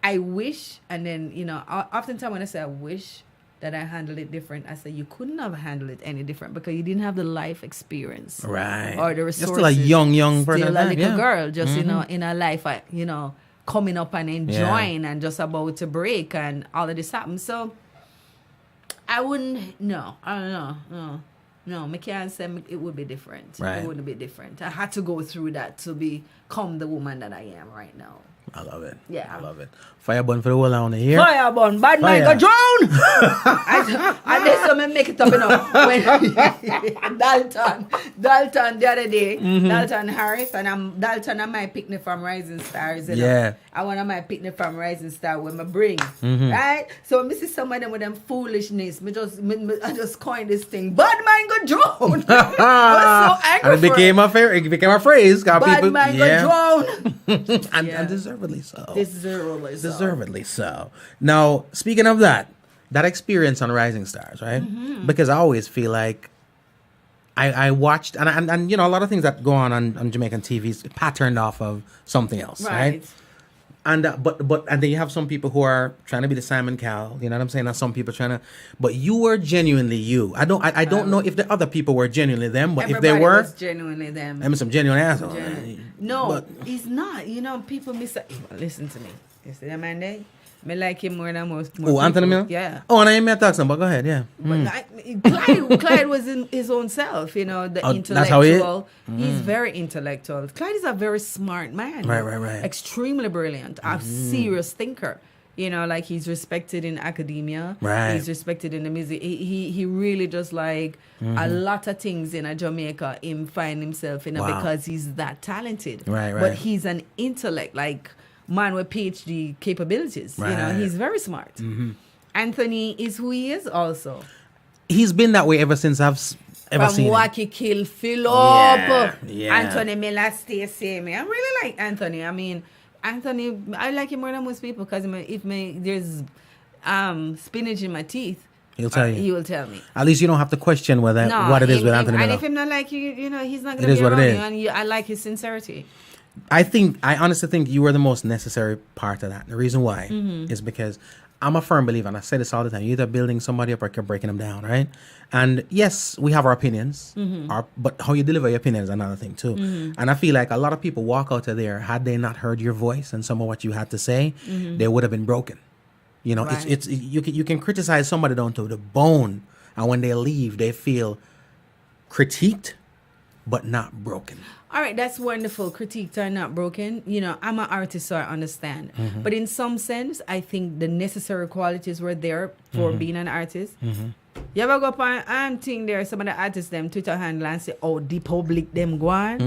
I wish, and then, oftentimes when I say I wish that I handled it different, I say you couldn't have handled it any different because you didn't have the life experience. Right. Or the resources. You're still a young person. Still a little girl, just, in her life, coming up and enjoying and just about to break and all of this happens. So I wouldn't, no, I don't know, no, I can't say it would be different. Right. It wouldn't be different. I had to go through that to become the woman that I am right now. I love it. Yeah. I love it. Fire bun for the whole on the here. Fire bun, bad man go drown. I did something make it up, when Dalton the other day, Dalton Harris, and Dalton and my picnic from Rising Stars. Yeah. I want my picnic from Rising Star with my bring, right? So when I see some of them with them foolishness, I just coined this thing. Bad man go drown. I was so angry. And it became a phrase. Bad man go drown. And deservedly so. Deservedly so. Now, speaking of that experience on Rising Stars, right? Because I always feel like I watched, and a lot of things that go on Jamaican TV is patterned off of something else, right? And and then you have some people who are trying to be the Simon Cowell, you know what I'm saying? And some people trying to, but you were genuinely you. I don't know if the other people were genuinely them, but if they were, was genuinely them. I mean, some genuine assholes. No, he's not. People miss. Listen to me. You see that man there? Me like him more than most. Oh, Anthony Miller? Yeah. Oh, and I ain't met talking, but go ahead, yeah. But Clyde was in his own self, the intellectual. That's how he is? He's very intellectual. Clyde is a very smart man. Right. Extremely brilliant. A serious thinker. Like he's respected in academia. Right. He's respected in the music. He really just like a lot of things in Jamaica. Him find himself in because he's that talented. Right. But he's an intellect, like man with PhD capabilities. Right. He's very smart. Anthony is who he is also. He's been that way ever since I've ever seen him. From Wacky Kill Philip. Yeah. Anthony Miller stay same. I really like Anthony. I mean, Anthony, I like him more than most people because if there's spinach in my teeth, he'll tell you. He will tell me. At least you don't have to question what it is with Anthony Miller. And if him not like you, he's not going It to is be what it around is. you. And I like his sincerity. I honestly think you were the most necessary part of that. The reason why is because I'm a firm believer, and I say this all the time, you're either building somebody up or you're breaking them down, right? And yes, we have our opinions, but how you deliver your opinion is another thing too. And I feel like a lot of people walk out of there, had they not heard your voice and some of what you had to say, they would have been broken. Right. It's you can criticize somebody down to the bone, and when they leave, they feel critiqued, but not broken. All right, that's wonderful. Critiqued are not broken. I'm an artist, so I understand. But in some sense, I think the necessary qualities were there for being an artist. You ever go up and think there some of the artists, them Twitter handle and say, oh, the public, them go on?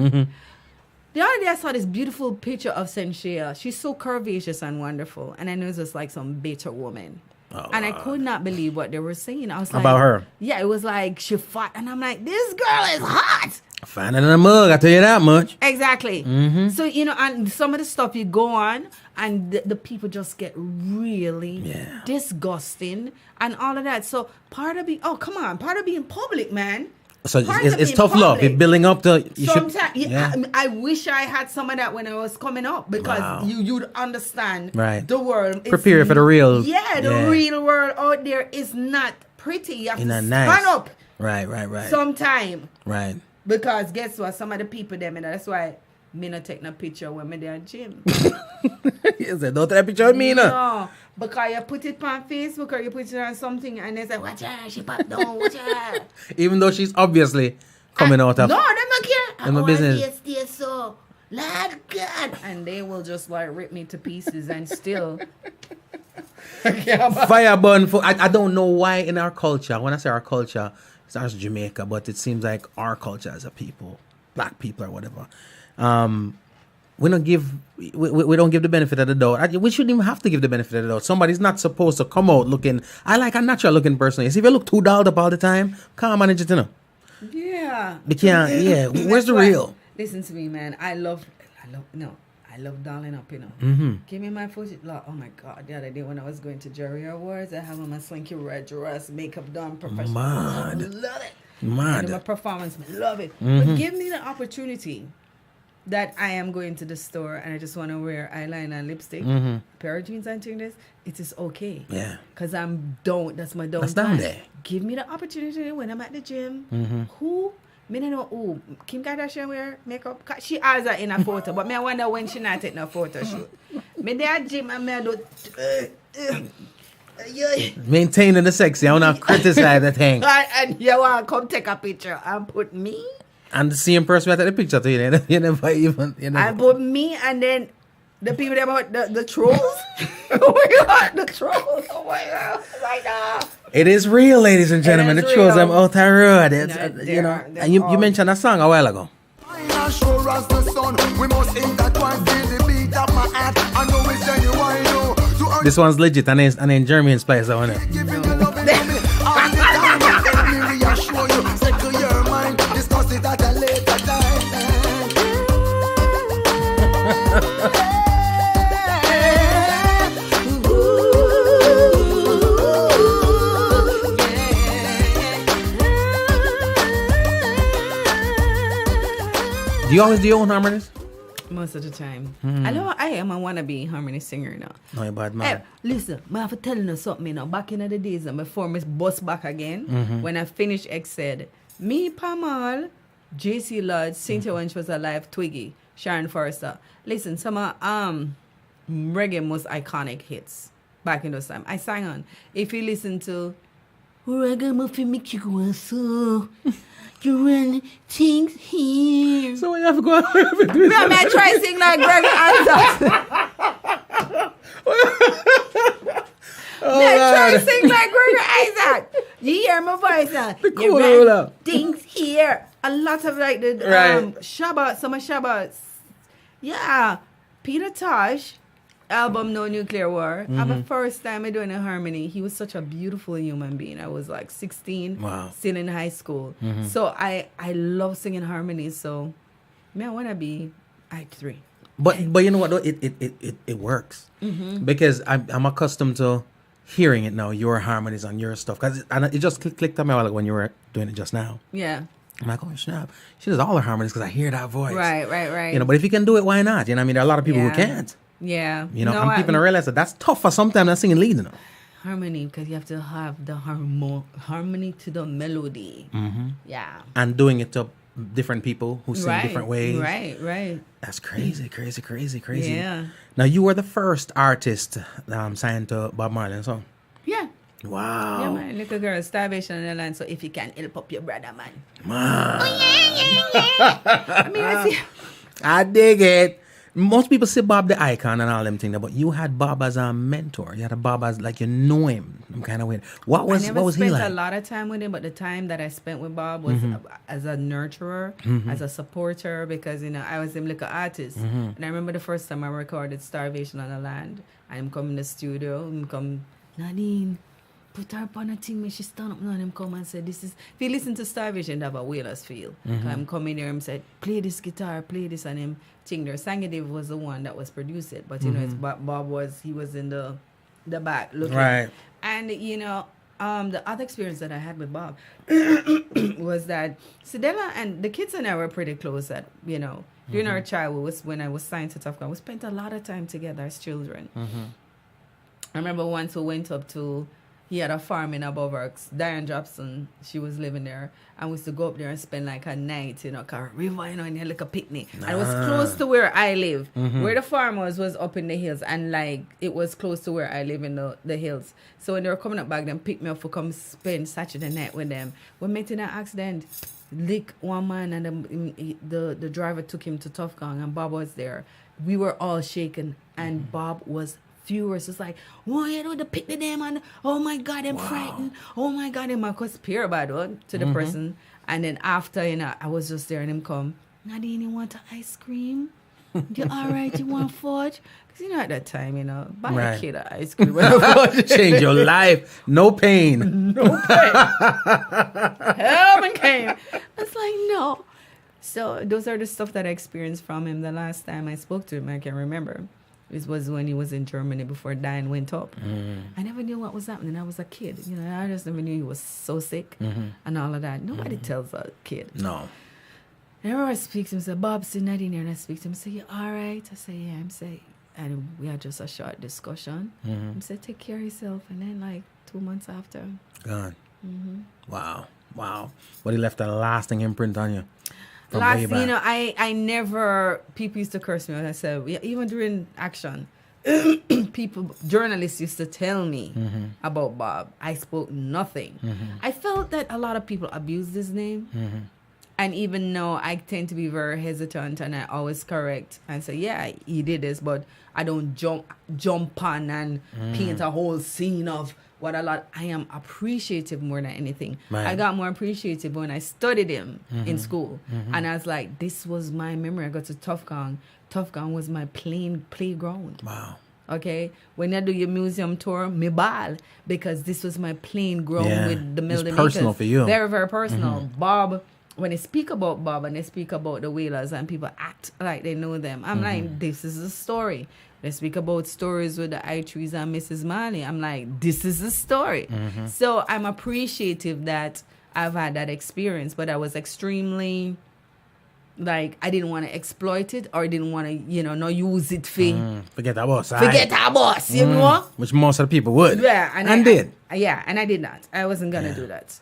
The other day I saw this beautiful picture of Senshea. She's so curvaceous and wonderful. And I know it was like some bitter woman. And I could not believe what they were saying. I was like, about her. Yeah, it was like she fought. And I'm like, this girl is hot. Find it in a mug, I tell you that much. Exactly. So, and some of the stuff you go on and the people just get really disgusting and all of that. So part of being public, man. So it's tough love. It's building up to... Sometimes, I wish I had some of that when I was coming up because you'd understand the world. Prepare for the real... The real world out there is not pretty. You have to stand up. Right. Sometime. Right. Because guess what? Some of the people them, that's why me not take no picture when me there at gym. You said, don't take a picture of me, no. Because you put it on Facebook or you put it on something and they say, watch her, she popped down, watch her. Even though she's obviously coming out of... No, them not care. In my business. Yes, so. Lord God. And they will just like rip me to pieces and still... Fire burn for... I don't know why in our culture, when I say our culture, it's ours Jamaica, but it seems like our culture as a people, black people or whatever, we don't give the benefit of the doubt. We shouldn't even have to give the benefit of the doubt. Somebody's not supposed to come out looking... I like a natural looking person. You see, if you look too dolled up all the time, can't manage it, Yeah. We can't, where's the real? Listen to me, man. I love Darling Up, you know. Give me my footage. Oh my God. The other day when I was going to Jury Awards, I have on my slinky red dress, makeup done, professional. Mad. Love it. Mad. And my performance, love it. But give me the opportunity that I am going to the store and I just want to wear eyeliner and lipstick, pair of jeans and this, it is okay. Yeah. Because that's my downtime. That's down there. Give me the opportunity when I'm at the gym. Who? Me don't know who. Kim Kardashian wear makeup. She has her in a photo, but me I wonder when she not taking a photo shoot. Me there at gym and me I do... Maintaining the sexy. I want to criticize the thing. And you want to come take a picture and put me? And the same person that take the picture to you. You never even... I put me and then the people that about the trolls. Oh my God, the trolls. Oh my God. Right now. It is real, ladies and gentlemen. The trolls I'm out the road. It's, you know, and you mentioned a song a while ago. Sure as the sun, we must intertwine, feel the beat of my heart. I know it's genuine, no. This one's legit, and then Jeremy inspires that one. Give me the love and all the time. Let me reassure you, settle your mind, discuss it at a later time. Do you always do your own harmonies? Most of the time. I am a wannabe harmony singer now. No, you're bad man. Hey, listen, I have to tell you something, you know. Back in the days, before I bust back again, when I finished X-Ed, me, Pamal, JC Lodge, Cynthia when she was alive, Twiggy, Sharon Forrester. Listen, some of reggae most iconic hits back in those times. I sang on. If you listen to Reggae Muffin make you go so you run things here. So you have to go out and do it. I try to sing like Gregory Isaac. Try to sing like Gregory Isaac. You hear my voice now. You run things here. A lot of like the Shabbat, some of Shabbats. Yeah. Peter Tosh. Album No Nuclear War. My first time I doing a harmony. He was such a beautiful human being. I was like 16, still in high school. So I love singing harmonies. So I want to be I3. But you know what though? It works because I'm accustomed to hearing it now. Your harmonies on your stuff because it just clicked on me like when you were doing it just now. Yeah. I'm like, oh snap! She does all her harmonies because I hear that voice. Right. You know, but if you can do it, why not? You know, I mean, there are a lot of people who can't. Yeah. You know, I'm people to realize that's tough for sometimes not singing lead, you know. Harmony, because you have to have the harmony to the melody. Yeah. And doing it to different people who sing different ways. Right. That's crazy. Yeah. Now, you were the first artist signed to Bob Marley song. Yeah. Wow. Yeah, man. Little girl, starvation in the land. So if you can help up your brother, man. Man. Oh, yeah. I mean, I see. I dig it. Most people see Bob the icon and all them things, but you had Bob as a mentor. You had a Bob as like you know him. I'm kind of weird. What was he like? I never spent a lot of time with him, but the time that I spent with Bob was as a nurturer, as a supporter, because you know I was him like an artist. And I remember the first time I recorded "Starvation on the Land." I'm coming to the studio. I'm come, Nadine, put her up on a thing when she stand up now and him come and say, this is, if you listen to Starvation, they have a whalers feel. I'm coming there and said, play this guitar, play this, and him thing there. Sangadave was the one that was produced it, but you know, it's Bob he was in the back looking. Right. And you know, the other experience that I had with Bob was that Sidela and the kids and I were pretty close at, you know, during our childhood, when I was signed to Tough Gun, we spent a lot of time together as children. I remember once we went up to, he had a farm in Above Works. Diane Jobson, she was living there. And we used to go up there and spend like a night, you know, a river, you know, and like a picnic. And it was close to where I live. Where the farm was up in the hills. And like, it was close to where I live in the hills. So when they were coming up back, then pick me up for come spend Saturday night with them. We met in an accident. Lick one man and the driver took him to Tough Gang and Bob was there. We were all shaken and Bob was furious. It's like, why you do the pick the them and oh my God, I'm frightened. Oh my God, I'm cause pure bad one to the person. And then after, you know, I was just there and him come, Nadine, you want ice cream? You alright, you want fudge? Because you know at that time, you know, buy a kid of ice cream. Change your life. No pain. No pain. Help and came. It's like, no. So those are the stuff that I experienced from him. The last time I spoke to him, I can remember. It was when he was in Germany before Diane went up. I never knew what was happening. I was a kid. You know, I just never knew he was so sick and all of that. Nobody tells a kid. No. And I remember I speak to him, say, Bob, sit Nadine here, and I speak to him, say, you all right? I say, yeah. I'm say, and we had just a short discussion. I said, take care of yourself. And then like 2 months after. Gone. Wow. But he left a lasting imprint on you. From Last, way back. you know, I never, people used to curse me when I said, even during action, journalists used to tell me about Bob. I spoke nothing. I felt that a lot of people abused his name. And even though I tend to be very hesitant and I always correct and say, yeah, he did this, but I don't jump on and paint a whole scene of what a lot. I am appreciative more than anything. Right. I got more appreciative when I studied him in school. And I was like, this was my memory. I got to Tough Gang. Tough Gang was my playground. Wow. Okay? When I do your museum tour, me ball, because this was my playing ground with the It's Melody personal Makers. for you. Very, very personal. Bob, when they speak about Bob and they speak about the Wailers and people act like they know them, I'm like, this is a story. They speak about stories with the I-Trees and Mrs. Marley. I'm like, this is a story. So I'm appreciative that I've had that experience, but I was extremely, like, I didn't want to exploit it or I didn't want to, you know, not use it for Forget that boss. forget our boss, you know? Which most of the people would. Yeah. And did. Yeah, and I did not. I wasn't going to do that.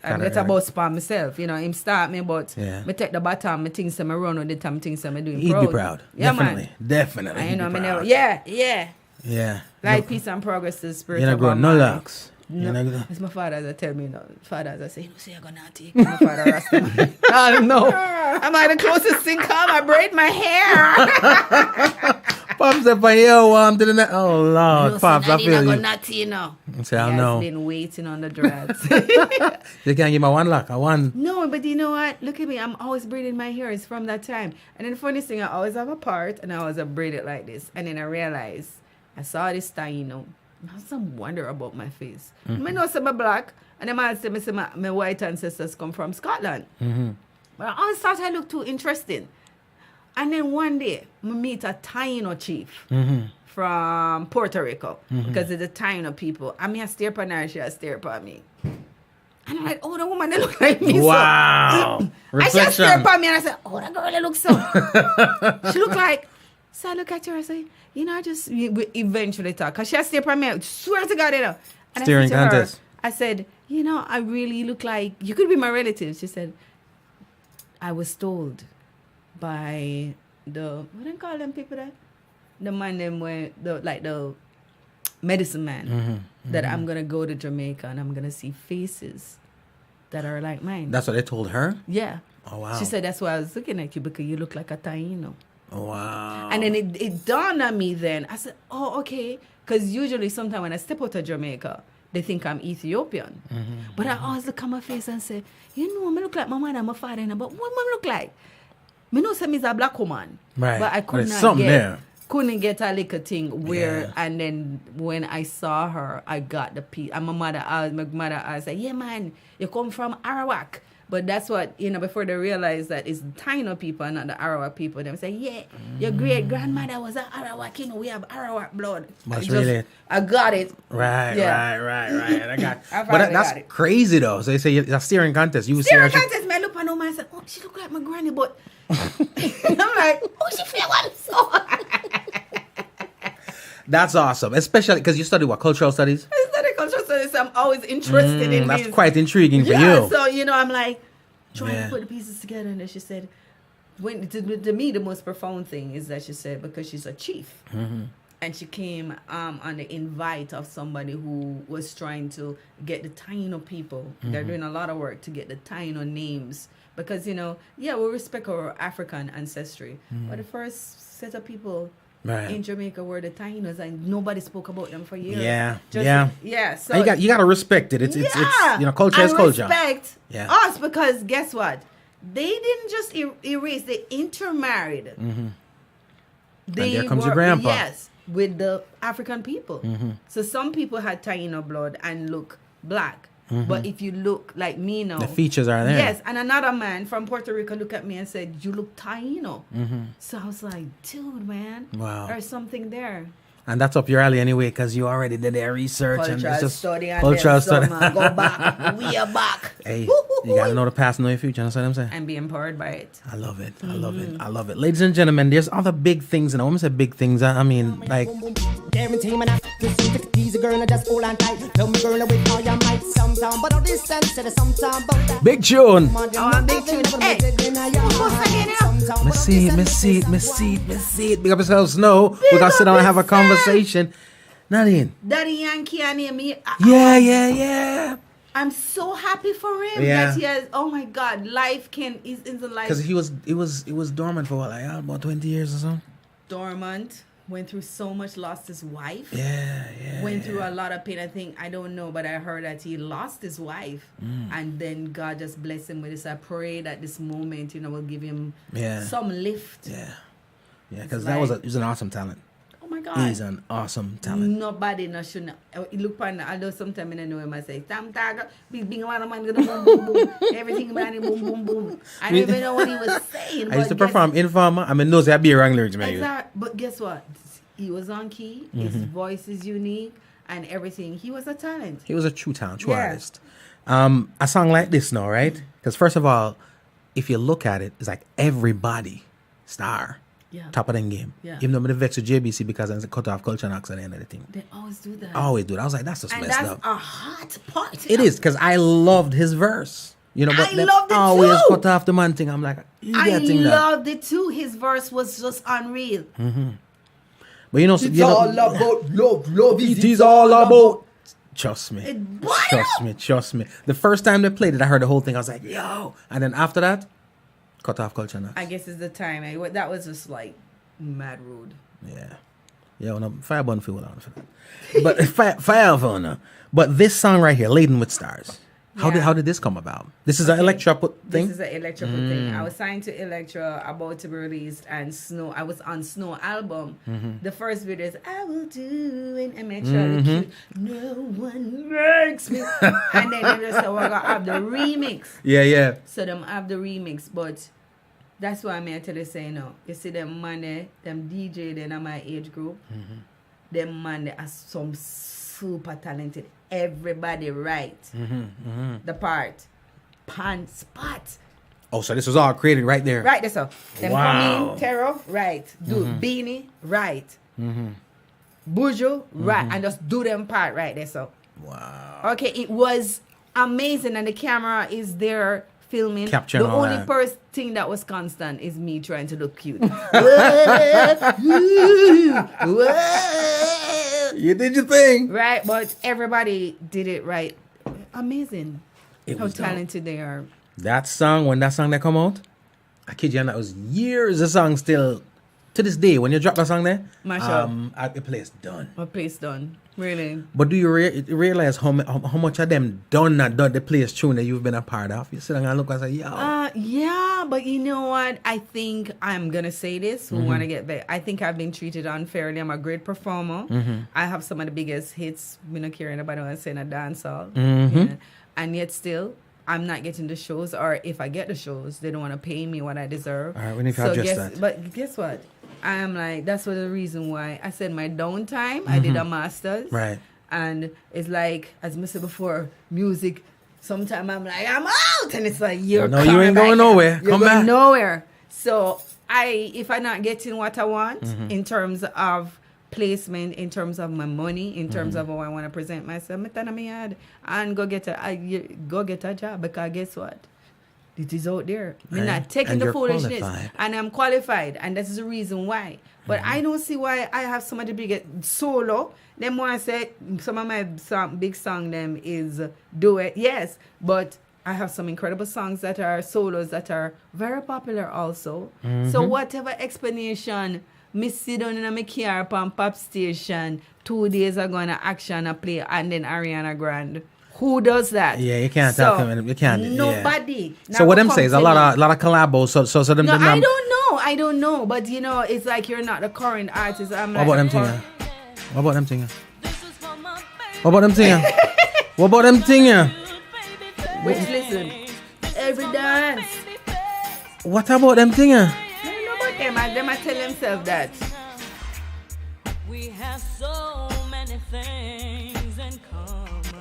I get about spam myself, you know. Him start me, but me take the baton, me think some run with it, me think some doing He'd proud. be proud. Yeah, Definitely. man. Definitely. And, you he'd know, be I proud. never, yeah. Yeah. Like peace and progress to the spirit You're not of growing no man. locks. No, You're not it's my father that tell me, fathers that say, you know, say you're gonna take my father Rasta. I don't know. I'm like the closest thing come, I braid my hair. Pops up on your warm to the night. Oh, Lord. No, Pops, I feel you. Natty, you know. Say, I He know. has been waiting on the dreads. You can't give me one lock. I want. No, but you know what? Look at me. I'm always braiding my hair. It's from that time. And then the funny thing, I always have a part and I always have braided like this. And then I realized, I saw this time, you know, I have some wonder about my face. I know I'm black. And then I say, my white ancestors come from Scotland. But I always thought I looked too interesting. And then one day, I meet a Taino chief from Puerto Rico. Because it's the Taino people. I mean, I stare upon her, she stare upon me. And I'm like, oh, the woman, they look like me. Wow. So, I Reflection. just stare upon me and I said, oh, that girl, they look so. She look like, so I look at her and say, you know, I just we eventually talk. Because she stare upon me, I swear to God, you know. And Staring I said to her, contest. I said, you know, I really look like, you could be my relative. She said, I was told by the, what do you call them people that? The man them where, the medicine man, that I'm going to go to Jamaica and I'm going to see faces that are like mine. That's what they told her? Yeah. Oh, wow. She said, that's why I was looking at you, because you look like a Taino. Oh, wow. And then it dawned on me then. I said, oh, okay. Because usually sometimes when I step out of Jamaica, they think I'm Ethiopian. But I always look at my face and say, you know, I look like my mother and my father, but what I look like? I know some is a black woman. Right. But I But could it's not something get, there. couldn't get a little thing where, Yeah. and then when I saw her, I got the piece. And my mother asked, yeah, man, you come from Arawak. But that's what, you know, before they realize that it's Taino people and not the Arawak people, they say, yeah, your great grandmother was an Arawak, you know, we have Arawak blood. Must really- I got it. Right. I got. I But finally that's got it. crazy though. So they say it's a steering contest. You Sarah stare. contest, man, look at no man and said, oh, she look like my granny, but and I'm like, oh, she feel what so. That's awesome, especially because you study what, cultural studies. I study cultural studies, so I'm always interested in That's this. quite intriguing for Yeah, you. so, you know, I'm like, trying Yeah. to put the pieces together. And then she said, to me, the most profound thing is that she said, because she's a chief. And she came on the invite of somebody who was trying to get the Taino people. They're doing a lot of work to get the Taino names. Because, you know, yeah, we respect our African ancestry. But the first set of people Right. in Jamaica were the Tainos, and nobody spoke about them for years. Yeah, Just, yeah. Yeah, so And you got to respect it. It's you know, culture is and culture. respect Yeah. us, because guess what? They didn't just erase; they intermarried. And there comes your grandpa. Yes, with the African people. So some people had Taino blood and look black, But if you look like me now, The features are there. yes. And another man from Puerto Rico looked at me and said, "You look Taino." So I was like, "Dude, man, Wow. there's something there." And that's up your alley anyway, because you already did their research. and Cultural it's just study and cultural then study. some, go back. We are back. Hey, you gotta know the past, know your future. That's what I'm saying. And be empowered by it. I love it. I love it. I love it. Ladies and gentlemen, there's other big things, and I want to say big things. I mean, like, Guarantee man, I just easy girl and just hold on tight. Tell me girl with all your might sometime, but all this sense to sometime about that. big tune. Big tune. Hey, Me see it. Big up yourself, Snow. We gotta sit down and have a conversation. Nadine. Daddy Yankee and me. Yeah. I'm so happy for him Yeah. that he has. Oh my God, life is in the life. Because it was dormant for what, like about 20 years or so. Dormant. Went through so much. Lost his wife. Yeah. Went through a lot of pain. I don't know, but I heard that he lost his wife, and then God just blessed him with this. I pray that this moment, will give him some lift. Yeah, because It's like- he was an awesome talent. Oh my God. He's an awesome talent. Nobody no should know. Look on, although sometimes I don't know him, I say, Tam Tag, big man, man, boom, boom, boom. Everything, man, boom, boom, boom. I don't even know what he was saying. I used to but perform Informer. I mean, those are be wrong lyrics, man. Exactly. But guess what? He was on key. His voice is unique and everything. He was a talent. He was a true talent, true Yeah. artist. A song like this, now, right? Because first of all, if you look at it, it's like everybody star. Yeah. Top of the game. Yeah. Even though I'm vexed with JBC because it's a cut off culture knocks at the end of the thing. They always do that. I always do it. I was like, that's just and messed that's up. a hot part. It is, because I loved his verse. But I they loved it always too. cut off the man thing. I'm like, you I getting that. loved it too. His verse was just unreal. But It's all about love. it is all about. Trust me. It boiled Trust me. The first time they played it, I heard the whole thing. I was like, yo. And then after that, cut off culture knocks. I guess it's the time. That was just like mad rude. Yeah. Yeah, well, fire bun feel on for that. But fire for now. But this song right here, Laden with Stars. How did this come about? This is an Electra thing? This is an Electra thing. I was signed to Electra, about to be released, and Snow. I was on Snow album. The first video is I will do an Electra. Cute. No one makes me. And then they just said we're gonna have the remix. Yeah. So them have the remix, but that's why I'm here to say no. You see them man there, them DJ then in my age group. Them man there are some super talented. Everybody right. The part. Pan spot. Oh, so this was all created right there. Right there, so. Them Wow. come in, Terror, right. Do Beanie, right. Buju, right. And just do them part right there, so. Wow. Okay, it was amazing, and the camera is there filming. Capturing the all only that. first thing that was constant is me trying to look cute. You did your thing. Right, but everybody did it right. Amazing. It How was dope. talented they are. That song, when that song that come out, I kid you not, it was years of song still. To this day, when you drop that song there, Mash up. at the place done. My place done. Really. But do you realize how much of them done the place tune that you've been a part of? You sit down and look and say, yo. Yeah, but you know what? I think I'm going to say this. We want to get back. I think I've been treated unfairly. I'm a great performer. I have some of the biggest hits. We don't care anybody wants to say in a dancehall. Yeah. And yet still, I'm not getting the shows. Or if I get the shows, they don't want to pay me what I deserve. All right, we need to adjust that. But guess what? I'm like, that's the reason why I said my downtime, I did a master's. Right. And it's like, as I said before, music, sometimes I'm like, I'm out. And it's like, you're No, you ain't going nowhere. You're Come going back. nowhere. So if I'm not getting what I want in terms of placement, in terms of my money, in terms of how I want to present myself, I'm turn on my head and go get a job, because guess what? It is out there. I'm Right. not taking And the you're foolishness. qualified. And I'm qualified. And that's the reason why. But I don't see why I have some of the big solo. Them want to say some of my big song them is Do It. Yes. But I have some incredible songs that are solos that are very popular also. So whatever explanation, me sit down in my car on pop station 2 days ago in action I play and then Ariana Grande. Who does that? Yeah, you can't talk to them. You can't. Nobody. Yeah. So what them say is a lot of collabos. So them. No, them I don't know. But it's like you're not the current artist. I'm What like about them thing? What about them thing? What about them thing? What about them thing? Which listen, every dance. What about them thinger? I don't know about them. Them I tell themselves that. We have so many things in common.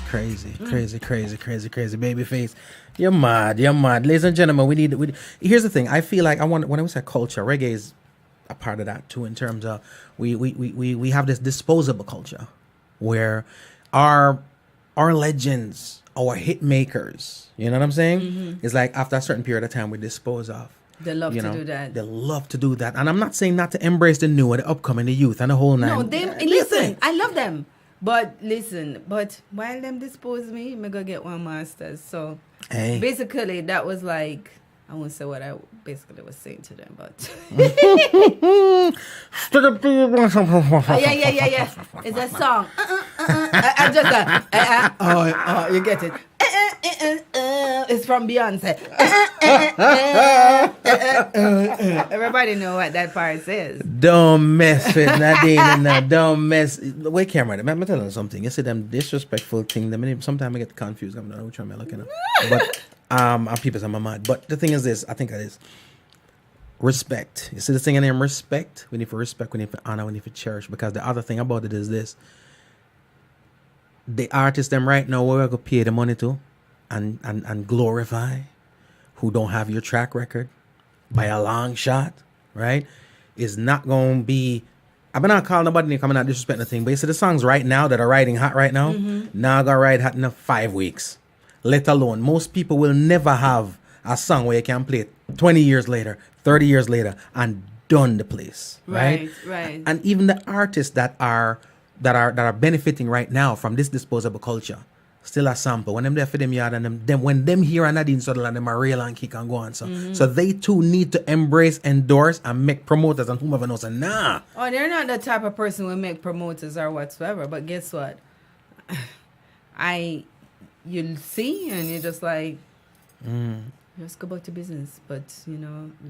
Crazy. Babyface. You're mad. Ladies and gentlemen, we need. Here's the thing. I feel like when I say culture, reggae is a part of that too. In terms of we have this disposable culture where our legends, our hit makers, you know what I'm saying? It's like after a certain period of time we dispose of. They love to do that. They love to do that. And I'm not saying not to embrace the new or the upcoming, the youth and the whole nine. No, listen, I love them. But while them dispose me, I'm gonna get one masters. So basically that was like, I won't say what I basically was saying to them, but yeah. It's a song. I just you get it. It's from Beyonce. Everybody know what that part says. Don't mess with Nadine and don't mess. Wait, camera. I'm telling you something. You see them disrespectful thing. Sometimes I get confused. I don't know which one I'm looking at. But people say I'm mad. But the thing is this. I think that is respect. You see this thing in name respect. We need to respect. We need to honor. We need to cherish. Because the other thing about it is this. The artists them right now we're gonna pay the money to and glorify who don't have your track record by a long shot, right? Is not gonna be. I've been not calling nobody coming out disrespecting the thing, but you see the songs right now that are riding hot right now, now gonna ride hot in 5 weeks. Let alone most people will never have a song where you can play it 20 years later, 30 years later, and done the place, right? Right. And even the artists that are benefiting right now from this disposable culture, still a sample. When them there for them yard and them when them hear Nadine Sutherland, them a real and kick and go on. So they too need to embrace, endorse, and make promoters and whomever knows. And Oh, they're not the type of person who make promoters or whatsoever. But guess what? You'll see and you're just like, just go about your business. But,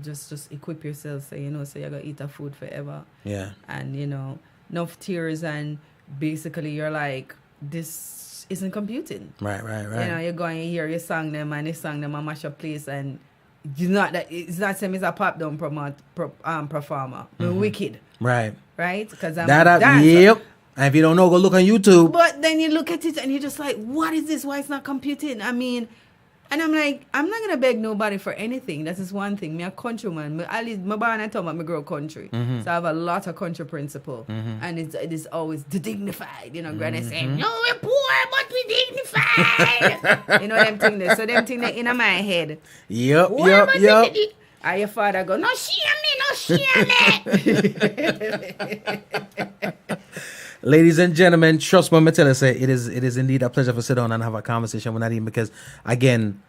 just equip yourself so, so you're going to eat a food forever. Yeah. And, enough tears and basically you're like, this isn't computing. Right. You're going to hear your song them and they song them and mash up place and it's not same as a pop down performer. Wicked. Right. Because I'm yep. And if you don't know, go look on YouTube. But then you look at it and you're just like, what is this? Why it's not computing? I mean, and I'm like, I'm not gonna beg nobody for anything. That is one thing. Me a countryman. At least my born and told me grow country. So I have a lot of country principle. And it is always dignified. Granny saying, no, we're poor, but we dignified. Them things there. So them things that in my head. Yep. And your father go, no shame me. Ladies and gentlemen, trust me, I tell you, it is indeed a pleasure to sit down and have a conversation with Nadine because, again,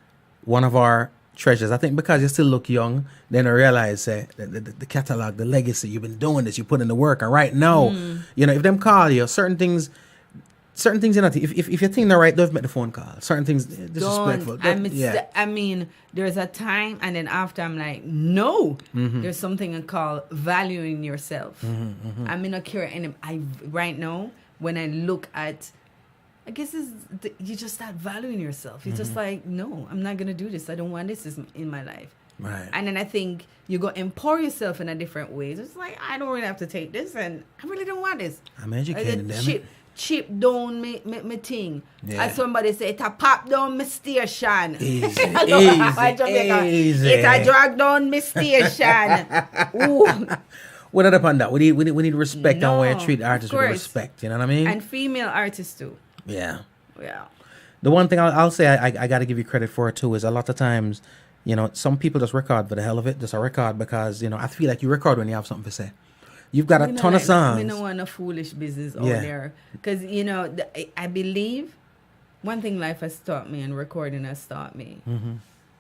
one of our treasures. I think because you still look young, then I realize the catalog, the legacy, you've been doing this, you put in the work, and right now, if them call you, certain things you're not. If you think they're right, don't make the phone call. Certain things disrespectful. I mean, there's a time, and then after I'm like, no. There's something called valuing yourself. I'm not care any. Right now, when I look at, I guess you just start valuing yourself. You're just like, no, I'm not gonna do this. I don't want this in my life. Right. And then I think you go empower yourself in a different way. It's like I don't really have to take this, and I really don't want this. I'm educating them. Chip down me thing. Yeah. As somebody say, it a pop down my station. Easy. It a drag down my station. Ooh. What other upon that? We need respect and way to treat artists with respect. You know what I mean? And female artists too. Yeah. Yeah. The one thing I'll say I got to give you credit for it too is a lot of times, some people just record for the hell of it. Just a record because, I feel like you record when you have something to say. You've got a ton of songs. We don't want no foolish business out there. Because, I believe one thing life has taught me and recording has taught me.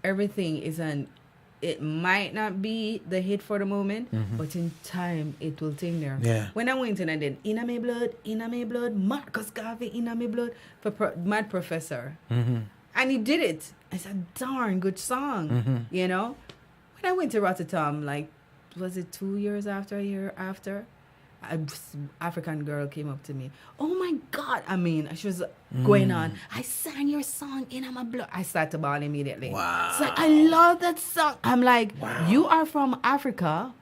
Everything it might not be the hit for the moment, but in time it will take there. Yeah. When I went in and did In My Blood, Marcus Garvey, In My Blood, for Mad Professor. And he did it. It's a darn good song, When I went to Rotterdam, was it 2 years after, a year after? African girl came up to me. Oh my God! I mean, she was going on. I sang your song in my blood. I started to bawl immediately. Wow. It's like I love that song. I'm like, you are from Africa,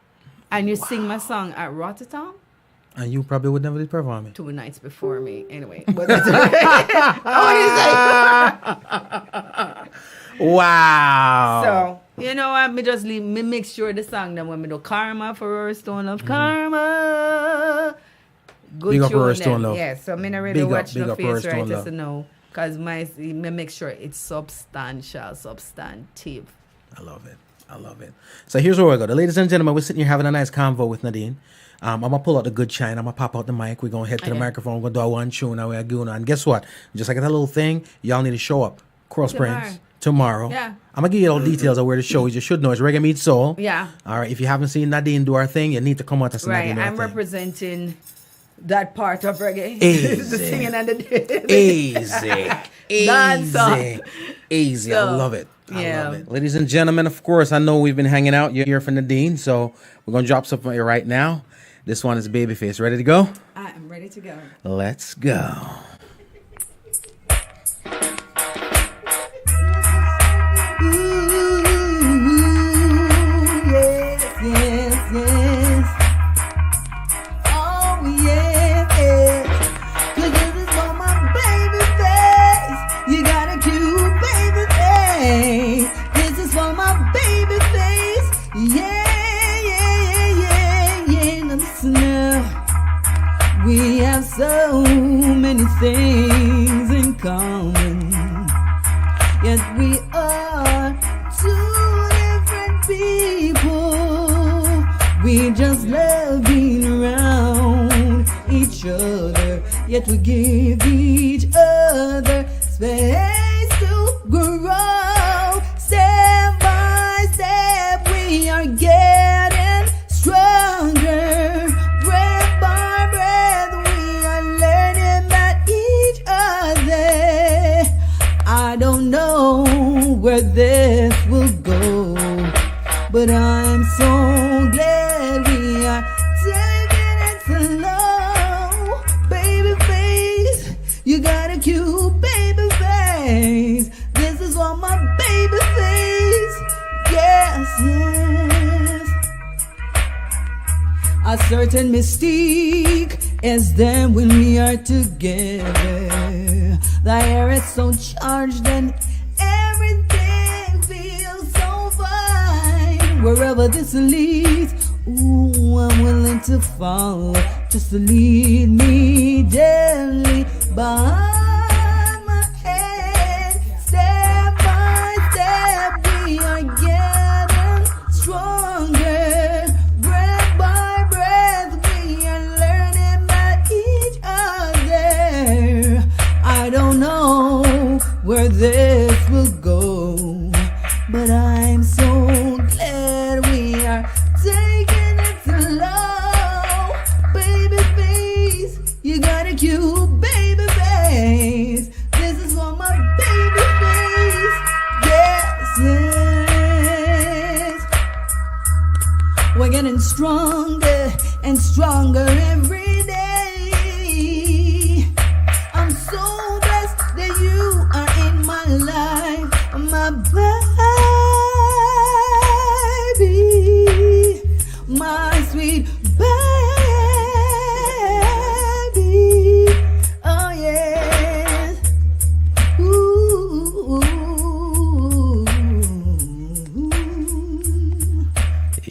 and you sing my song at Rotterdam. And you probably would never did perform it. 2 nights before me, anyway. But that's Wow. So, you know what? Me just leave, me make sure the song that when me do Karma for Her Stone Love, Karma. Good Big up tune Her them. Stone Love. Yeah, so me not really Big up, watch big no up Her face Stone right Love. to know. Because me make sure it's substantial, substantive. I love it. I love it. So here's where we go. Ladies and gentlemen, we're sitting here having a nice convo with Nadine. I'm going to pull out the good shine. I'm going to pop out the mic. We're going to head to the microphone. We're going to do our one tune. And we're going And guess what? Just like that little thing, y'all need to show up. Cross Prince. Tomorrow. Yeah. I'm going to give you all details of where the show is. You should know it's Reggae Meets Soul. Yeah. All right. If you haven't seen Nadine do our thing, you need to come out to see Right, Nadine do our I'm thing. representing that part of reggae. Easy. The singing and the Easy. Dancehall. Easy. I So, love it. I yeah. love it. Ladies and gentlemen, of course, I know we've been hanging out. You're here for Nadine, so we're going to drop something right now. This one is Babyface. Ready to go? I am ready to go. Let's go. We have so many things in common, yet we are two different people. We just love being around each other, yet we give each other space to grow. Step by step, we are getting stronger. Breath by breath, we are learning about each other. I don't know where this will go, but I'm so glad we are taking it slow. Babyface, you got a cute babyface. This is for my babyface. Yes, yes. A certain mystique is there when we are together. The air is so charged and everything feels so fine. Wherever this leads, ooh, I'm willing to follow, just to lead me gently behind my head. Step by step, we are getting stronger. Breath by breath, we are learning about each other. I don't know where this will go, but I'm so glad we are taking it slow. Babyface, you got a cute babyface. This is for my babyface. Yes, yes. We're getting stronger and stronger every day. I'm so blessed that you are in my life, my baby, my sweet baby. Oh yes. Ooh.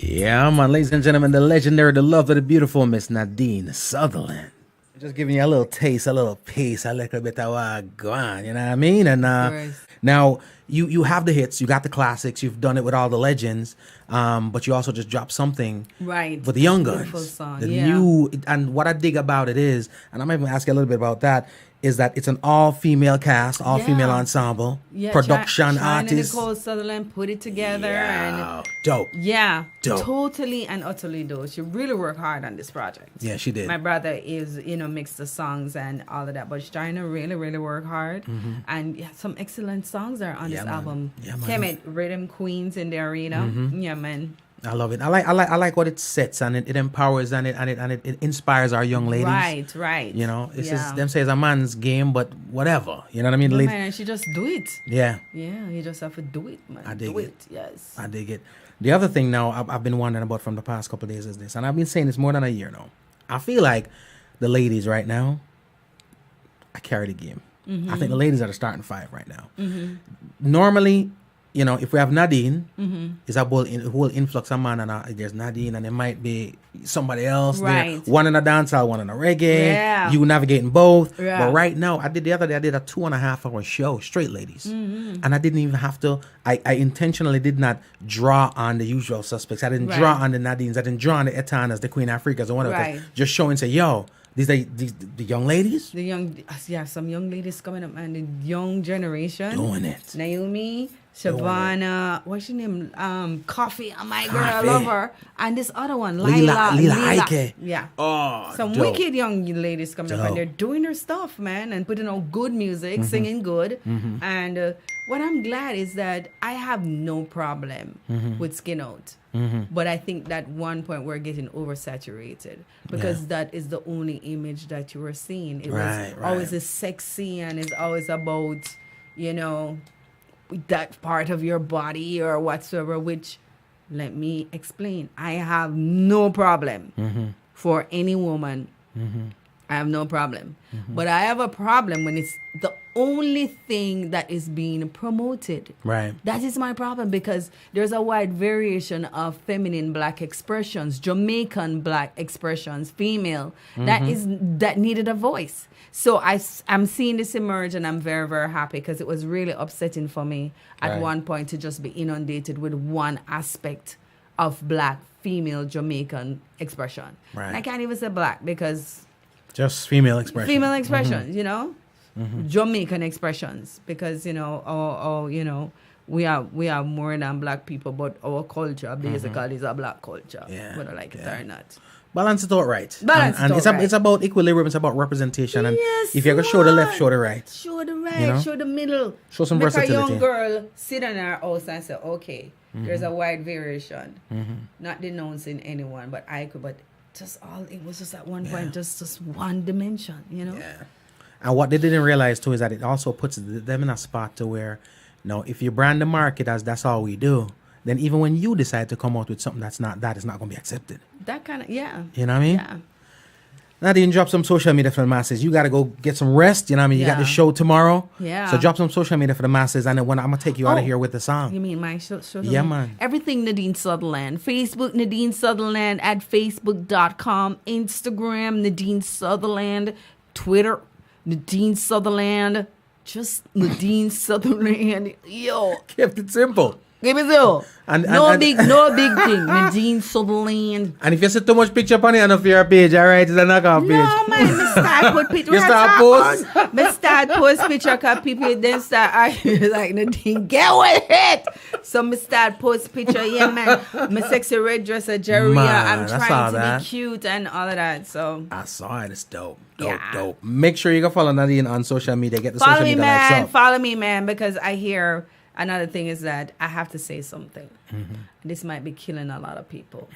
Yeah, man. Ladies and gentlemen, the legendary, the lovely, the beautiful Miss Nadine Sutherland. Just giving you a little taste, a little piece, a little bit of Wagwan, you know what I mean? And course. now you have the hits, you got the classics, you've done it with all the legends, but you also just dropped something Right. for the young Beautiful guns. song, The yeah. new, and what I dig about it is, and I'm even ask you a little bit about that, is that it's an all-female cast, all-female Yeah. ensemble, Yeah, production China artists. Nicole Sutherland put it together, and Dope. yeah, Dope. totally and utterly dope. She really worked hard on this project. Yeah, she did. My brother is, mixed the songs and all of that, but China really, really worked hard, and yeah, some excellent songs are on Yeah, this man. album. Yeah, man. Kemet, Rhythm Queens in the arena. Yeah, man. I love it. I like what it sets, and it empowers, and it inspires our young ladies. Right. You know, this Yeah. is them say it's a man's game, but whatever. You know what I mean? Yeah, Ladies- man, and she just do it. Yeah, Yeah, you just have to do it, man. I dig do it. Yes. I dig it. The other thing now I've been wondering about from the past couple of days is this, and I've been saying this more than a year now. I feel like the ladies right now, I carry the game. I think the ladies are the starting five right now. Normally, you know, if we have Nadine, it's a whole influx of man, and there's Nadine, and there might be somebody else there. Right. One in a dancehall, one in a reggae. Yeah. You navigating both. Yeah. But right now, the other day, I did a 2.5 hour show, straight ladies. And I didn't even have to, I intentionally did not draw on the usual suspects. I didn't Right. draw on the Nadines. I didn't draw on the Etanas, the Queen Africas, or whatever. Right. Just show and say, yo, these are the young ladies Some young ladies coming up, man. The young generation. doing it. Naomi, Shavana, what's your name? Coffee, my girl, I Coffee. love her. And this other one, Lila Lila. Ike. Yeah. Oh, Some dope. wicked young ladies coming up, Dope. and they're doing their stuff, man, and putting out good music, singing good. And what I'm glad is that I have no problem with skin out. But I think that one point we're getting oversaturated because that is the only image that you were seeing. It Right, was always right. a sexy, and it's always about, you know, that part of your body or whatsoever, which, let me explain, I have no problem for any woman. I have no problem. But I have a problem when it's the only thing that is being promoted. Right. That is my problem, because there's a wide variation of feminine black expressions, Jamaican black expressions, female, that needed a voice. So I'm seeing this emerge, and I'm very, very happy, because it was really upsetting for me at Right. one point to just be inundated with one aspect of black female Jamaican expression. Right. And I can't even say black, because Just female expression. female expressions, you know, Jamaican expressions, because you know, you know, we are more than black people, but our culture basically is a black culture, Yeah, whether like it or not. Balance it out right. Balance and it it's, out right. it's about equilibrium. It's about representation. And Yes, if you're going to show the left, show the right. Show the right, You know? show the middle. Show some Make versatility. a young girl sit in her house and say, okay, there's a wide variation. Not denouncing anyone, but it was just at one point, just one dimension, you know? Yeah. And what they didn't realize too is that it also puts them in a spot to where, you know, if you brand the market as that's all we do, then even when you decide to come out with something that's not that, it's not going to be accepted. That kind of, yeah. You know what I mean? Yeah. Nadine, drop some social media for the masses. You got to go get some rest. You know what I mean? You got Yeah. the show tomorrow. Yeah. So drop some social media for the masses. And then when I'm going to take you out of Oh. here with the song. You mean my show? Yeah, man. Everything Nadine Sutherland. Facebook, Nadine Sutherland at Facebook.com. Instagram, Nadine Sutherland. Twitter, Nadine Sutherland. Just Nadine Sutherland. Yo, Kept it simple. give me so. And- No and- big thing. Nadine Sutherland. And if you see too much picture on it on your page, all right, it's a knockoff page. No, man, me start put picture. You start post? Me start post picture cause people then start arguing like Nadine, get with it. So me start post picture, yeah, man. My sexy red dress at Jerry. Man, I'm I saw trying to that. be cute and all of that. So I saw it. It's dope. Yeah. Dope. Make sure you go follow Nadine on social media. Get the follow social me, media man. likes up. Follow me, man, because I hear another thing is that I have to say something. This might be killing a lot of people.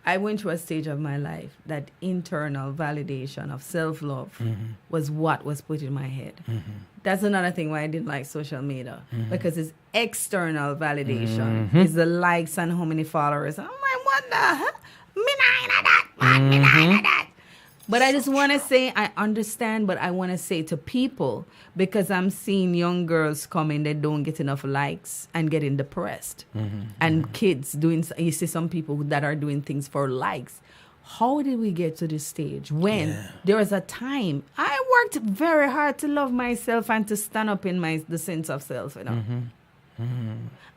I went through a stage of my life that internal validation of self-love was what was put in my head. That's another thing why I didn't like social media, because it's external validation. It's the likes and how many followers. I'm like, what the hell? Me not that, man. Me not that. But I just want to say, I understand, but I want to say to people, because I'm seeing young girls coming, they don't get enough likes and getting depressed. And kids doing, you see some people that are doing things for likes. How did we get to this stage when there was a time I worked very hard to love myself and to stand up in the sense of self, you know?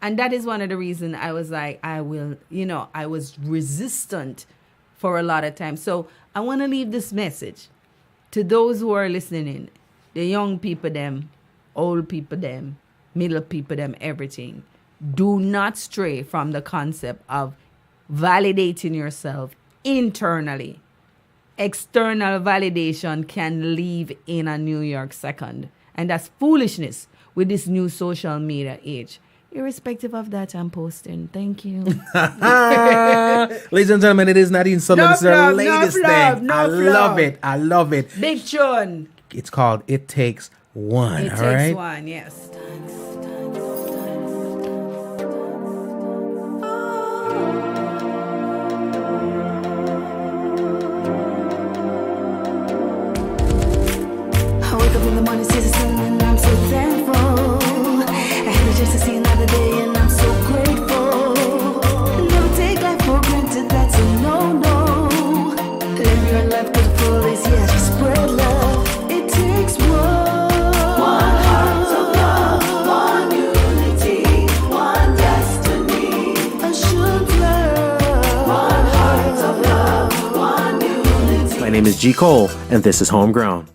And that is one of the reasons I was like, I was resistant for a lot of time. So I want to leave this message to those who are listening, the young people them, old people them, middle people them, everything. Do not stray from the concept of validating yourself internally. External validation can leave in a New York second. And that's foolishness with this new social media age. irrespective of that, I'm posting. Thank you. Ladies and gentlemen, it is Nadine Sutherland. This is her No latest flub, thing. no I love flub. it. I love it. Big tune. It's called It Takes One. It all takes right? one, yes. I wake up in the morning, see the sun, and I'm so thankful. I had a chance to see another day, and I'm so grateful. Never take life for granted, that's a no-no. Live your life to the fullest, yeah, spread love. It takes one heart of love, one unity, one destiny, assured love. One heart of love, one unity. My name is G. Cole, and this is Homegrown.